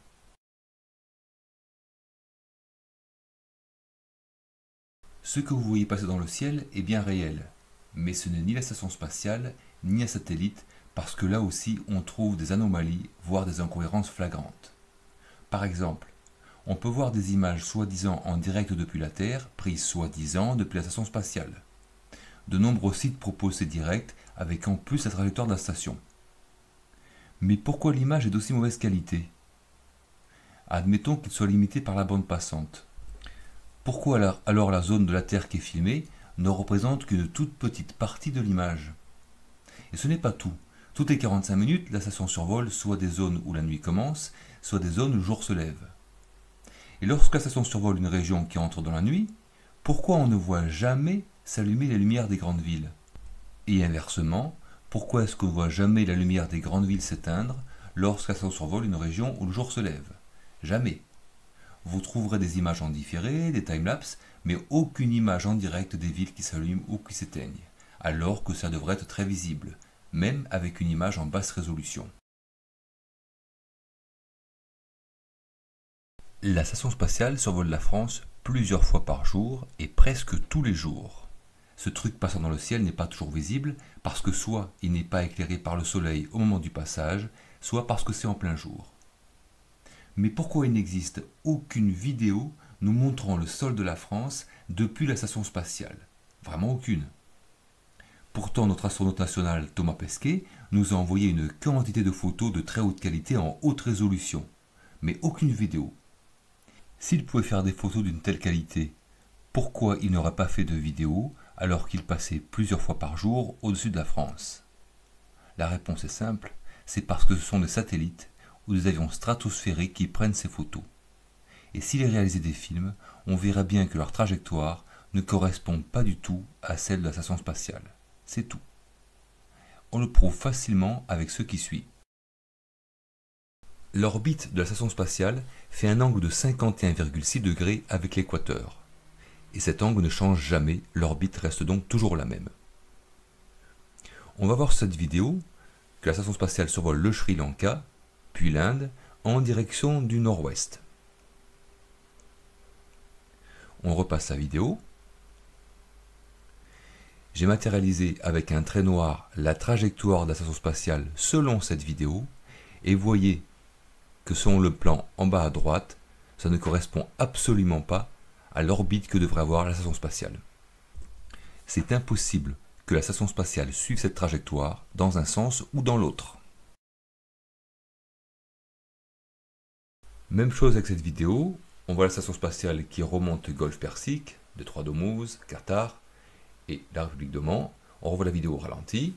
Ce que vous voyez passer dans le ciel est bien réel, mais ce n'est ni la station spatiale, ni un satellite, parce que là aussi on trouve des anomalies, voire des incohérences flagrantes. Par exemple, on peut voir des images soi-disant en direct depuis la Terre, prises soi-disant depuis la station spatiale. De nombreux sites proposent ces directs, avec en plus la trajectoire de la station. Mais pourquoi l'image est d'aussi mauvaise qualité? Admettons qu'il soit limité par la bande passante. Pourquoi alors la zone de la Terre qui est filmée ne représente qu'une toute petite partie de l'image? Et ce n'est pas tout. Toutes les 45 minutes, la station survole soit des zones où la nuit commence, soit des zones où le jour se lève. Et lorsque la station survole une région qui entre dans la nuit, pourquoi on ne voit jamais s'allumer les lumières des grandes villes? Et inversement, pourquoi est-ce qu'on ne voit jamais la lumière des grandes villes s'éteindre lorsque la station survole une région où le jour se lève? Jamais. Vous trouverez des images en différé, des timelapses, mais aucune image en direct des villes qui s'allument ou qui s'éteignent, alors que ça devrait être très visible, même avec une image en basse résolution. La station spatiale survole la France plusieurs fois par jour et presque tous les jours. Ce truc passant dans le ciel n'est pas toujours visible parce que soit il n'est pas éclairé par le soleil au moment du passage, soit parce que c'est en plein jour. Mais pourquoi il n'existe aucune vidéo nous montrant le sol de la France depuis la station spatiale? Vraiment aucune. Pourtant, notre astronaute national Thomas Pesquet nous a envoyé une quantité de photos de très haute qualité en haute résolution, mais aucune vidéo. S'il pouvait faire des photos d'une telle qualité, pourquoi il n'aurait pas fait de vidéo alors qu'il passait plusieurs fois par jour au-dessus de la France? La réponse est simple, c'est parce que ce sont des satellites ou des avions stratosphériques qui prennent ces photos. Et s'il réalisait des films, on verrait bien que leur trajectoire ne correspond pas du tout à celle de la station spatiale. C'est tout. On le prouve facilement avec ce qui suit. L'orbite de la station spatiale fait un angle de 51,6 degrés avec l'équateur. Et cet angle ne change jamais, l'orbite reste donc toujours la même. On va voir sur cette vidéo que la station spatiale survole le Sri Lanka, puis l'Inde, en direction du nord-ouest. On repasse la vidéo. J'ai matérialisé avec un trait noir la trajectoire de la station spatiale selon cette vidéo, et vous voyez que selon le plan en bas à droite, ça ne correspond absolument pas à l'orbite que devrait avoir la station spatiale. C'est impossible que la station spatiale suive cette trajectoire dans un sens ou dans l'autre. Même chose avec cette vidéo, on voit la station spatiale qui remonte le golfe Persique, Détroit d'Ormuz, Qatar et la République d'Oman. On revoit la vidéo au ralenti.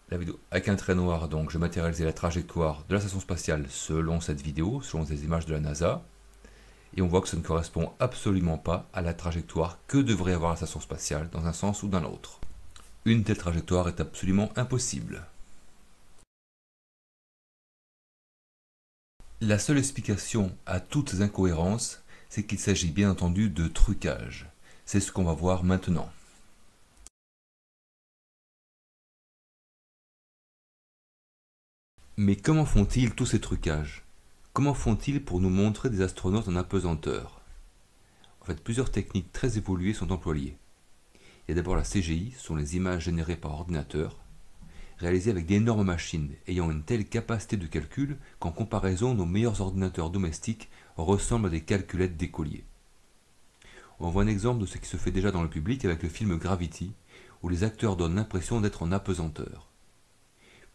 La vidéo avec un trait noir, donc je matérialisais la trajectoire de la station spatiale selon cette vidéo, selon les images de la NASA. Et on voit que ça ne correspond absolument pas à la trajectoire que devrait avoir la station spatiale dans un sens ou dans l'autre. Une telle trajectoire est absolument impossible. La seule explication à toutes ces incohérences, c'est qu'il s'agit bien entendu de trucage. C'est ce qu'on va voir maintenant. Mais comment font-ils tous ces trucages? Comment font-ils pour nous montrer des astronautes en apesanteur? En fait, plusieurs techniques très évoluées sont employées. Il y a d'abord la CGI, ce sont les images générées par ordinateur, réalisées avec d'énormes machines ayant une telle capacité de calcul qu'en comparaison, nos meilleurs ordinateurs domestiques ressemblent à des calculettes d'écoliers. On voit un exemple de ce qui se fait déjà dans le public avec le film Gravity, où les acteurs donnent l'impression d'être en apesanteur.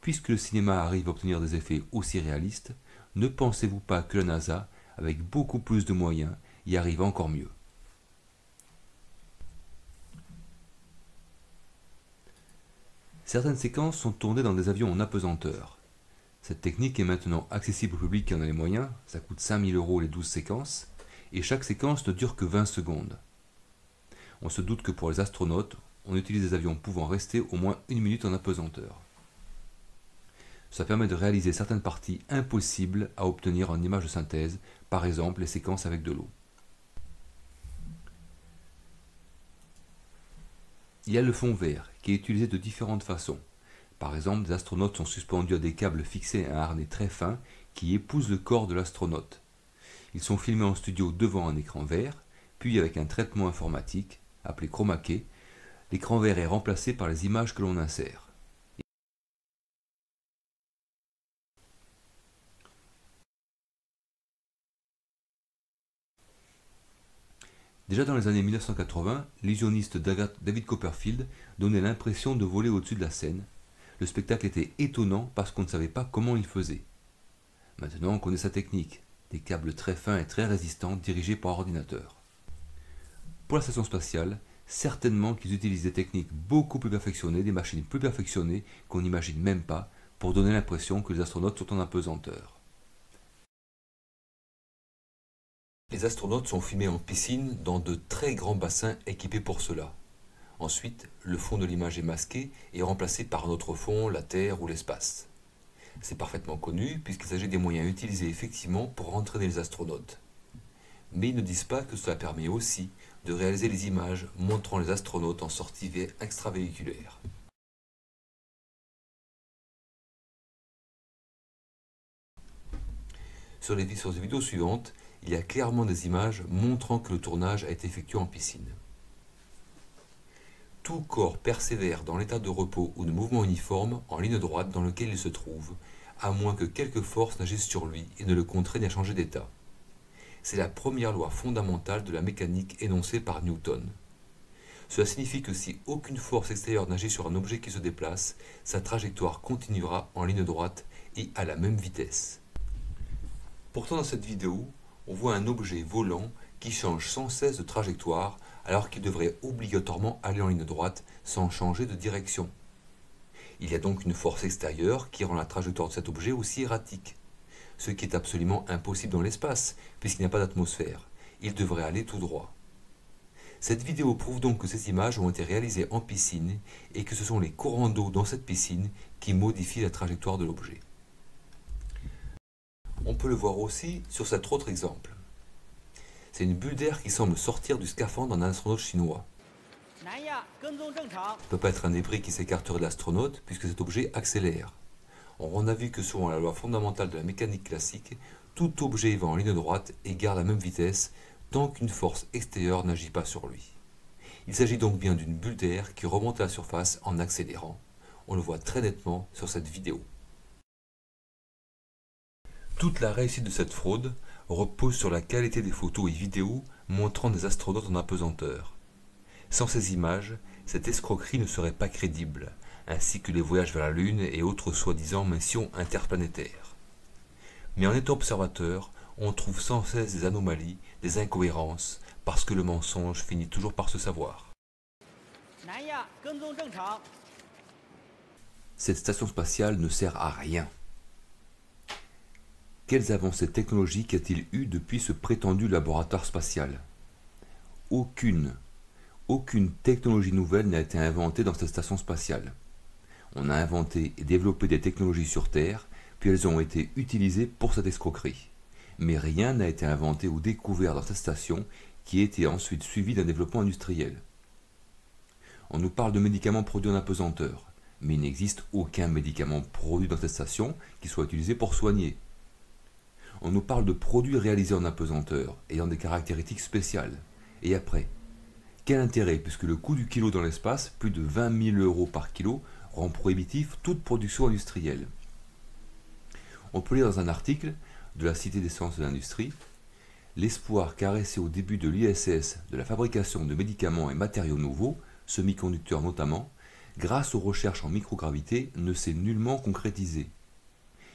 Puisque le cinéma arrive à obtenir des effets aussi réalistes, ne pensez-vous pas que la NASA, avec beaucoup plus de moyens, y arrive encore mieux? Certaines séquences sont tournées dans des avions en apesanteur. Cette technique est maintenant accessible au public qui en a les moyens, ça coûte 5 000 € les 12 séquences, et chaque séquence ne dure que 20 secondes. On se doute que pour les astronautes, on utilise des avions pouvant rester au moins 1 minute en apesanteur. Ça permet de réaliser certaines parties impossibles à obtenir en images de synthèse, par exemple les séquences avec de l'eau. Il y a le fond vert, qui est utilisé de différentes façons. Par exemple, des astronautes sont suspendus à des câbles fixés à un harnais très fin qui épouse le corps de l'astronaute. Ils sont filmés en studio devant un écran vert, puis avec un traitement informatique, appelé chroma key, l'écran vert est remplacé par les images que l'on insère. Déjà dans les années 1980, l'illusionniste David Copperfield donnait l'impression de voler au-dessus de la scène. Le spectacle était étonnant parce qu'on ne savait pas comment il faisait. Maintenant on connaît sa technique, des câbles très fins et très résistants dirigés par ordinateur. Pour la station spatiale, certainement qu'ils utilisent des techniques beaucoup plus perfectionnées, des machines plus perfectionnées qu'on n'imagine même pas, pour donner l'impression que les astronautes sont en apesanteur. Les astronautes sont filmés en piscine dans de très grands bassins équipés pour cela. Ensuite, le fond de l'image est masqué et remplacé par un autre fond, la Terre ou l'espace. C'est parfaitement connu puisqu'il s'agit des moyens utilisés effectivement pour entraîner les astronautes. Mais ils ne disent pas que cela permet aussi de réaliser les images montrant les astronautes en sortie extravéhiculaire. Sur les vidéos suivantes, il y a clairement des images montrant que le tournage a été effectué en piscine. Tout corps persévère dans l'état de repos ou de mouvement uniforme en ligne droite dans lequel il se trouve, à moins que quelque force n'agisse sur lui et ne le contraigne à changer d'état. C'est la première loi fondamentale de la mécanique énoncée par Newton. Cela signifie que si aucune force extérieure n'agit sur un objet qui se déplace, sa trajectoire continuera en ligne droite et à la même vitesse. Pourtant dans cette vidéo, on voit un objet volant qui change sans cesse de trajectoire alors qu'il devrait obligatoirement aller en ligne droite sans changer de direction. Il y a donc une force extérieure qui rend la trajectoire de cet objet aussi erratique, ce qui est absolument impossible dans l'espace puisqu'il n'y a pas d'atmosphère. Il devrait aller tout droit. Cette vidéo prouve donc que ces images ont été réalisées en piscine et que ce sont les courants d'eau dans cette piscine qui modifient la trajectoire de l'objet. On peut le voir aussi sur cet autre exemple. C'est une bulle d'air qui semble sortir du scaphandre d'un astronaute chinois. Ce ne peut pas être un débris qui s'écarterait de l'astronaute puisque cet objet accélère. On a vu que selon la loi fondamentale de la mécanique classique, tout objet va en ligne droite et garde la même vitesse tant qu'une force extérieure n'agit pas sur lui. Il s'agit donc bien d'une bulle d'air qui remonte à la surface en accélérant. On le voit très nettement sur cette vidéo. Toute la réussite de cette fraude repose sur la qualité des photos et vidéos montrant des astronautes en apesanteur. Sans ces images, cette escroquerie ne serait pas crédible, ainsi que les voyages vers la Lune et autres soi-disant missions interplanétaires. Mais en étant observateur, on trouve sans cesse des anomalies, des incohérences, parce que le mensonge finit toujours par se savoir. Cette station spatiale ne sert à rien. Quelles avancées technologiques a-t-il eu depuis ce prétendu laboratoire spatial? Aucune technologie nouvelle n'a été inventée dans cette station spatiale. On a inventé et développé des technologies sur Terre, puis elles ont été utilisées pour cette escroquerie. Mais rien n'a été inventé ou découvert dans cette station qui a été ensuite suivi d'un développement industriel. On nous parle de médicaments produits en apesanteur, mais il n'existe aucun médicament produit dans cette station qui soit utilisé pour soigner. On nous parle de produits réalisés en apesanteur, ayant des caractéristiques spéciales. Et après, quel intérêt puisque le coût du kilo dans l'espace, plus de 20 000 € par kilo, rend prohibitif toute production industrielle. On peut lire dans un article de la Cité des sciences de l'industrie, l'espoir caressé au début de l'ISS de la fabrication de médicaments et matériaux nouveaux, semi-conducteurs notamment, grâce aux recherches en microgravité, ne s'est nullement concrétisé.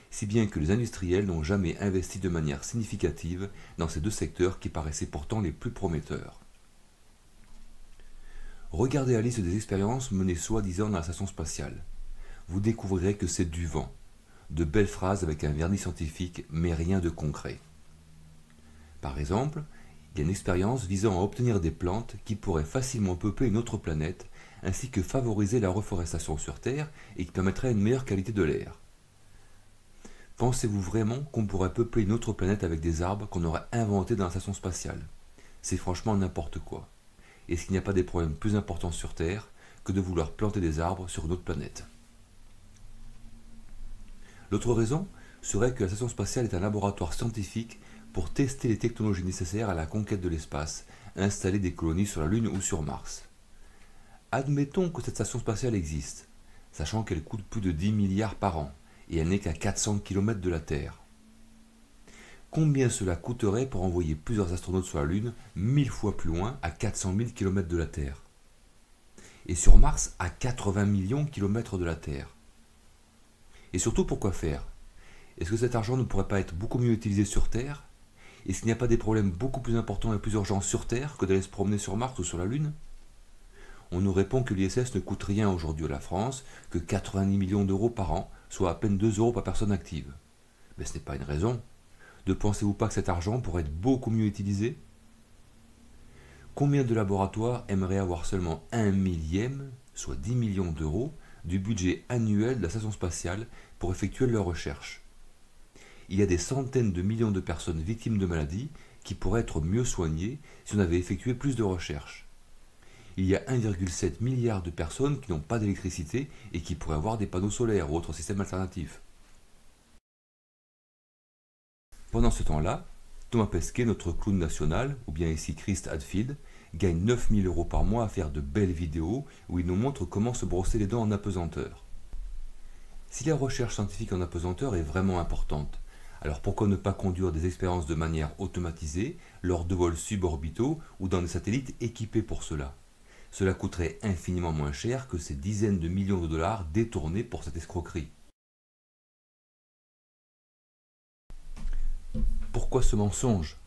Si bien que les industriels n'ont jamais investi de manière significative dans ces deux secteurs qui paraissaient pourtant les plus prometteurs. Regardez la liste des expériences menées soi-disant dans la station spatiale. Vous découvrirez que c'est du vent, de belles phrases avec un vernis scientifique, mais rien de concret. Par exemple, il y a une expérience visant à obtenir des plantes qui pourraient facilement peupler une autre planète, ainsi que favoriser la reforestation sur Terre et qui permettrait une meilleure qualité de l'air. Pensez-vous vraiment qu'on pourrait peupler une autre planète avec des arbres qu'on aurait inventés dans la station spatiale? C'est franchement n'importe quoi. Est-ce qu'il n'y a pas des problèmes plus importants sur Terre, que de vouloir planter des arbres sur une autre planète. L'autre raison serait que la station spatiale est un laboratoire scientifique pour tester les technologies nécessaires à la conquête de l'espace, installer des colonies sur la Lune ou sur Mars. Admettons que cette station spatiale existe, sachant qu'elle coûte plus de 10 milliards par an, et elle n'est qu'à 400 km de la Terre. Combien cela coûterait pour envoyer plusieurs astronautes sur la Lune, 1000 fois plus loin, à 400 000 km de la Terre? Et sur Mars, à 80 millions de kilomètres de la Terre? Et surtout, pourquoi faire? Est-ce que cet argent ne pourrait pas être beaucoup mieux utilisé sur Terre? Est-ce qu'il n'y a pas des problèmes beaucoup plus importants et plus urgents sur Terre que d'aller se promener sur Mars ou sur la Lune? On nous répond que l'ISS ne coûte rien aujourd'hui à la France, que 90 millions d'euros par an, soit à peine 2 euros par personne active. Mais ce n'est pas une raison. Ne pensez-vous pas que cet argent pourrait être beaucoup mieux utilisé? Combien de laboratoires aimeraient avoir seulement 1 millième, soit 10 millions d'euros, du budget annuel de la station spatiale pour effectuer leurs recherches? Il y a des centaines de millions de personnes victimes de maladies qui pourraient être mieux soignées si on avait effectué plus de recherches. Il y a 1,7 milliard de personnes qui n'ont pas d'électricité et qui pourraient avoir des panneaux solaires ou autres systèmes alternatifs. Pendant ce temps-là, Thomas Pesquet, notre clown national, ou bien ici Chris Hadfield, gagne 9 000 € par mois à faire de belles vidéos où il nous montre comment se brosser les dents en apesanteur. Si la recherche scientifique en apesanteur est vraiment importante, alors pourquoi ne pas conduire des expériences de manière automatisée lors de vols suborbitaux ou dans des satellites équipés pour cela? Cela coûterait infiniment moins cher que ces dizaines de millions de dollars détournés pour cette escroquerie. Pourquoi ce mensonge?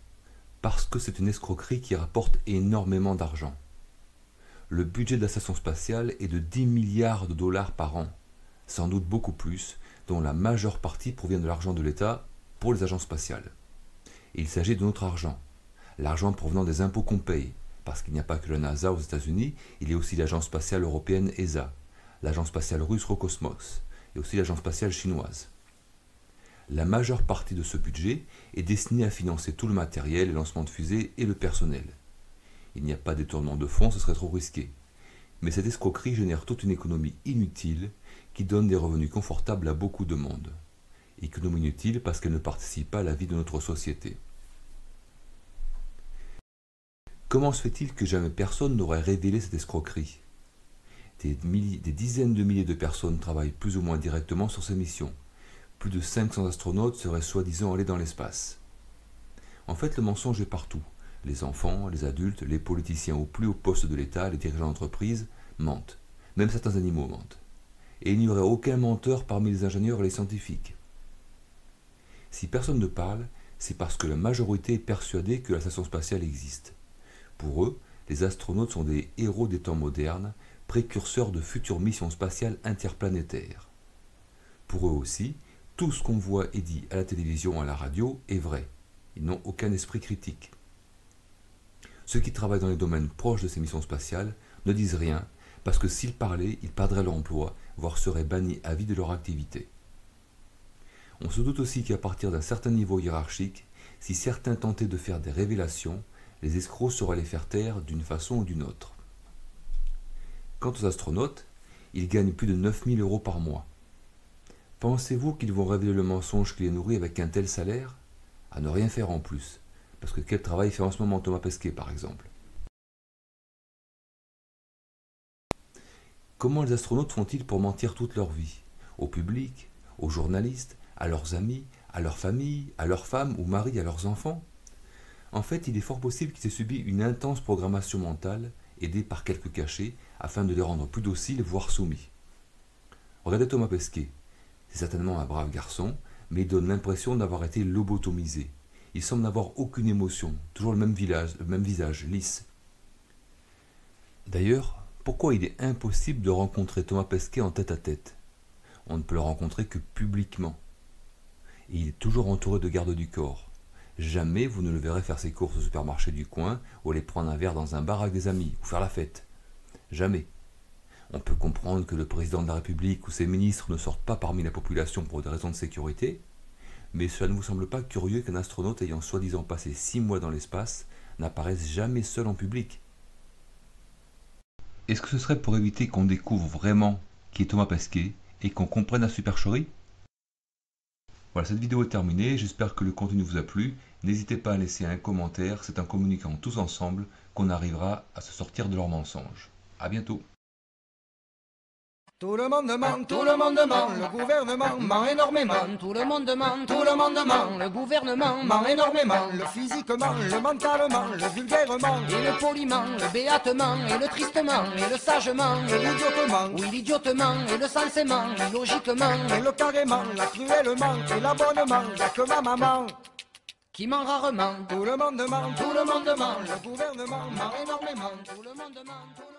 Parce que c'est une escroquerie qui rapporte énormément d'argent. Le budget de la station spatiale est de 10 milliards de dollars par an, sans doute beaucoup plus, dont la majeure partie provient de l'argent de l'État pour les agences spatiales. Et il s'agit de notre argent, l'argent provenant des impôts qu'on paye, parce qu'il n'y a pas que la NASA aux États-Unis, il y a aussi l'agence spatiale européenne ESA, l'agence spatiale russe Roscosmos, et aussi l'agence spatiale chinoise. La majeure partie de ce budget est destinée à financer tout le matériel, les lancements de fusées et le personnel. Il n'y a pas d'étournement de fonds, ce serait trop risqué. Mais cette escroquerie génère toute une économie inutile qui donne des revenus confortables à beaucoup de monde. Économie inutile parce qu'elle ne participe pas à la vie de notre société. Comment se fait-il que jamais personne n'aurait révélé cette escroquerie? Des dizaines de milliers de personnes travaillent plus ou moins directement sur ces missions. Plus de 500 astronautes seraient soi-disant allés dans l'espace. En fait, le mensonge est partout. Les enfants, les adultes, les politiciens au plus haut poste de l'État, les dirigeants d'entreprise mentent. Même certains animaux mentent. Et il n'y aurait aucun menteur parmi les ingénieurs et les scientifiques. Si personne ne parle, c'est parce que la majorité est persuadée que la station spatiale existe. Pour eux, les astronautes sont des héros des temps modernes, précurseurs de futures missions spatiales interplanétaires. Pour eux aussi, tout ce qu'on voit et dit à la télévision ou à la radio est vrai. Ils n'ont aucun esprit critique. Ceux qui travaillent dans les domaines proches de ces missions spatiales ne disent rien, parce que s'ils parlaient, ils perdraient leur emploi, voire seraient bannis à vie de leur activité. On se doute aussi qu'à partir d'un certain niveau hiérarchique, si certains tentaient de faire des révélations, les escrocs sauraient les faire taire d'une façon ou d'une autre. Quant aux astronautes, ils gagnent plus de 9 000 € par mois. Pensez-vous qu'ils vont révéler le mensonge qui les nourrit avec un tel salaire? À ne rien faire en plus, parce que quel travail fait en ce moment Thomas Pesquet par exemple? Comment les astronautes font-ils pour mentir toute leur vie? Au public, aux journalistes, à leurs amis, à leur famille, à leurs femmes ou maris, à leurs enfants? En fait, il est fort possible qu'ils aient subi une intense programmation mentale, aidée par quelques cachets, afin de les rendre plus dociles, voire soumis. Regardez Thomas Pesquet. C'est certainement un brave garçon, mais il donne l'impression d'avoir été lobotomisé. Il semble n'avoir aucune émotion, toujours le même visage, lisse. D'ailleurs, pourquoi il est impossible de rencontrer Thomas Pesquet en tête-à-tête? On ne peut le rencontrer que publiquement. Et il est toujours entouré de gardes du corps. Jamais vous ne le verrez faire ses courses au supermarché du coin ou aller prendre un verre dans un bar avec des amis ou faire la fête. Jamais. On peut comprendre que le président de la République ou ses ministres ne sortent pas parmi la population pour des raisons de sécurité, mais cela ne vous semble pas curieux qu'un astronaute ayant soi-disant passé 6 mois dans l'espace n'apparaisse jamais seul en public? Est-ce que ce serait pour éviter qu'on découvre vraiment qui est Thomas Pesquet et qu'on comprenne la supercherie? Voilà, cette vidéo est terminée, j'espère que le contenu vous a plu. N'hésitez pas à laisser un commentaire, c'est en communiquant tous ensemble qu'on arrivera à se sortir de leurs mensonges. A bientôt. Tout le monde ment, le gouvernement ment énormément. Tout le monde ment, le gouvernement ment énormément. Le physiquement, le mentalement, le vulgairement, et le poliment, le béatement, et le tristement, et le sagement, et l'idiotement, oui l'idiotement, et le sensément, logiquement, et le carrément, la cruellement, et l'abonnement, y'a que ma maman qui ment rarement. Tout le monde ment, le gouvernement ment énormément. Tout le monde ment.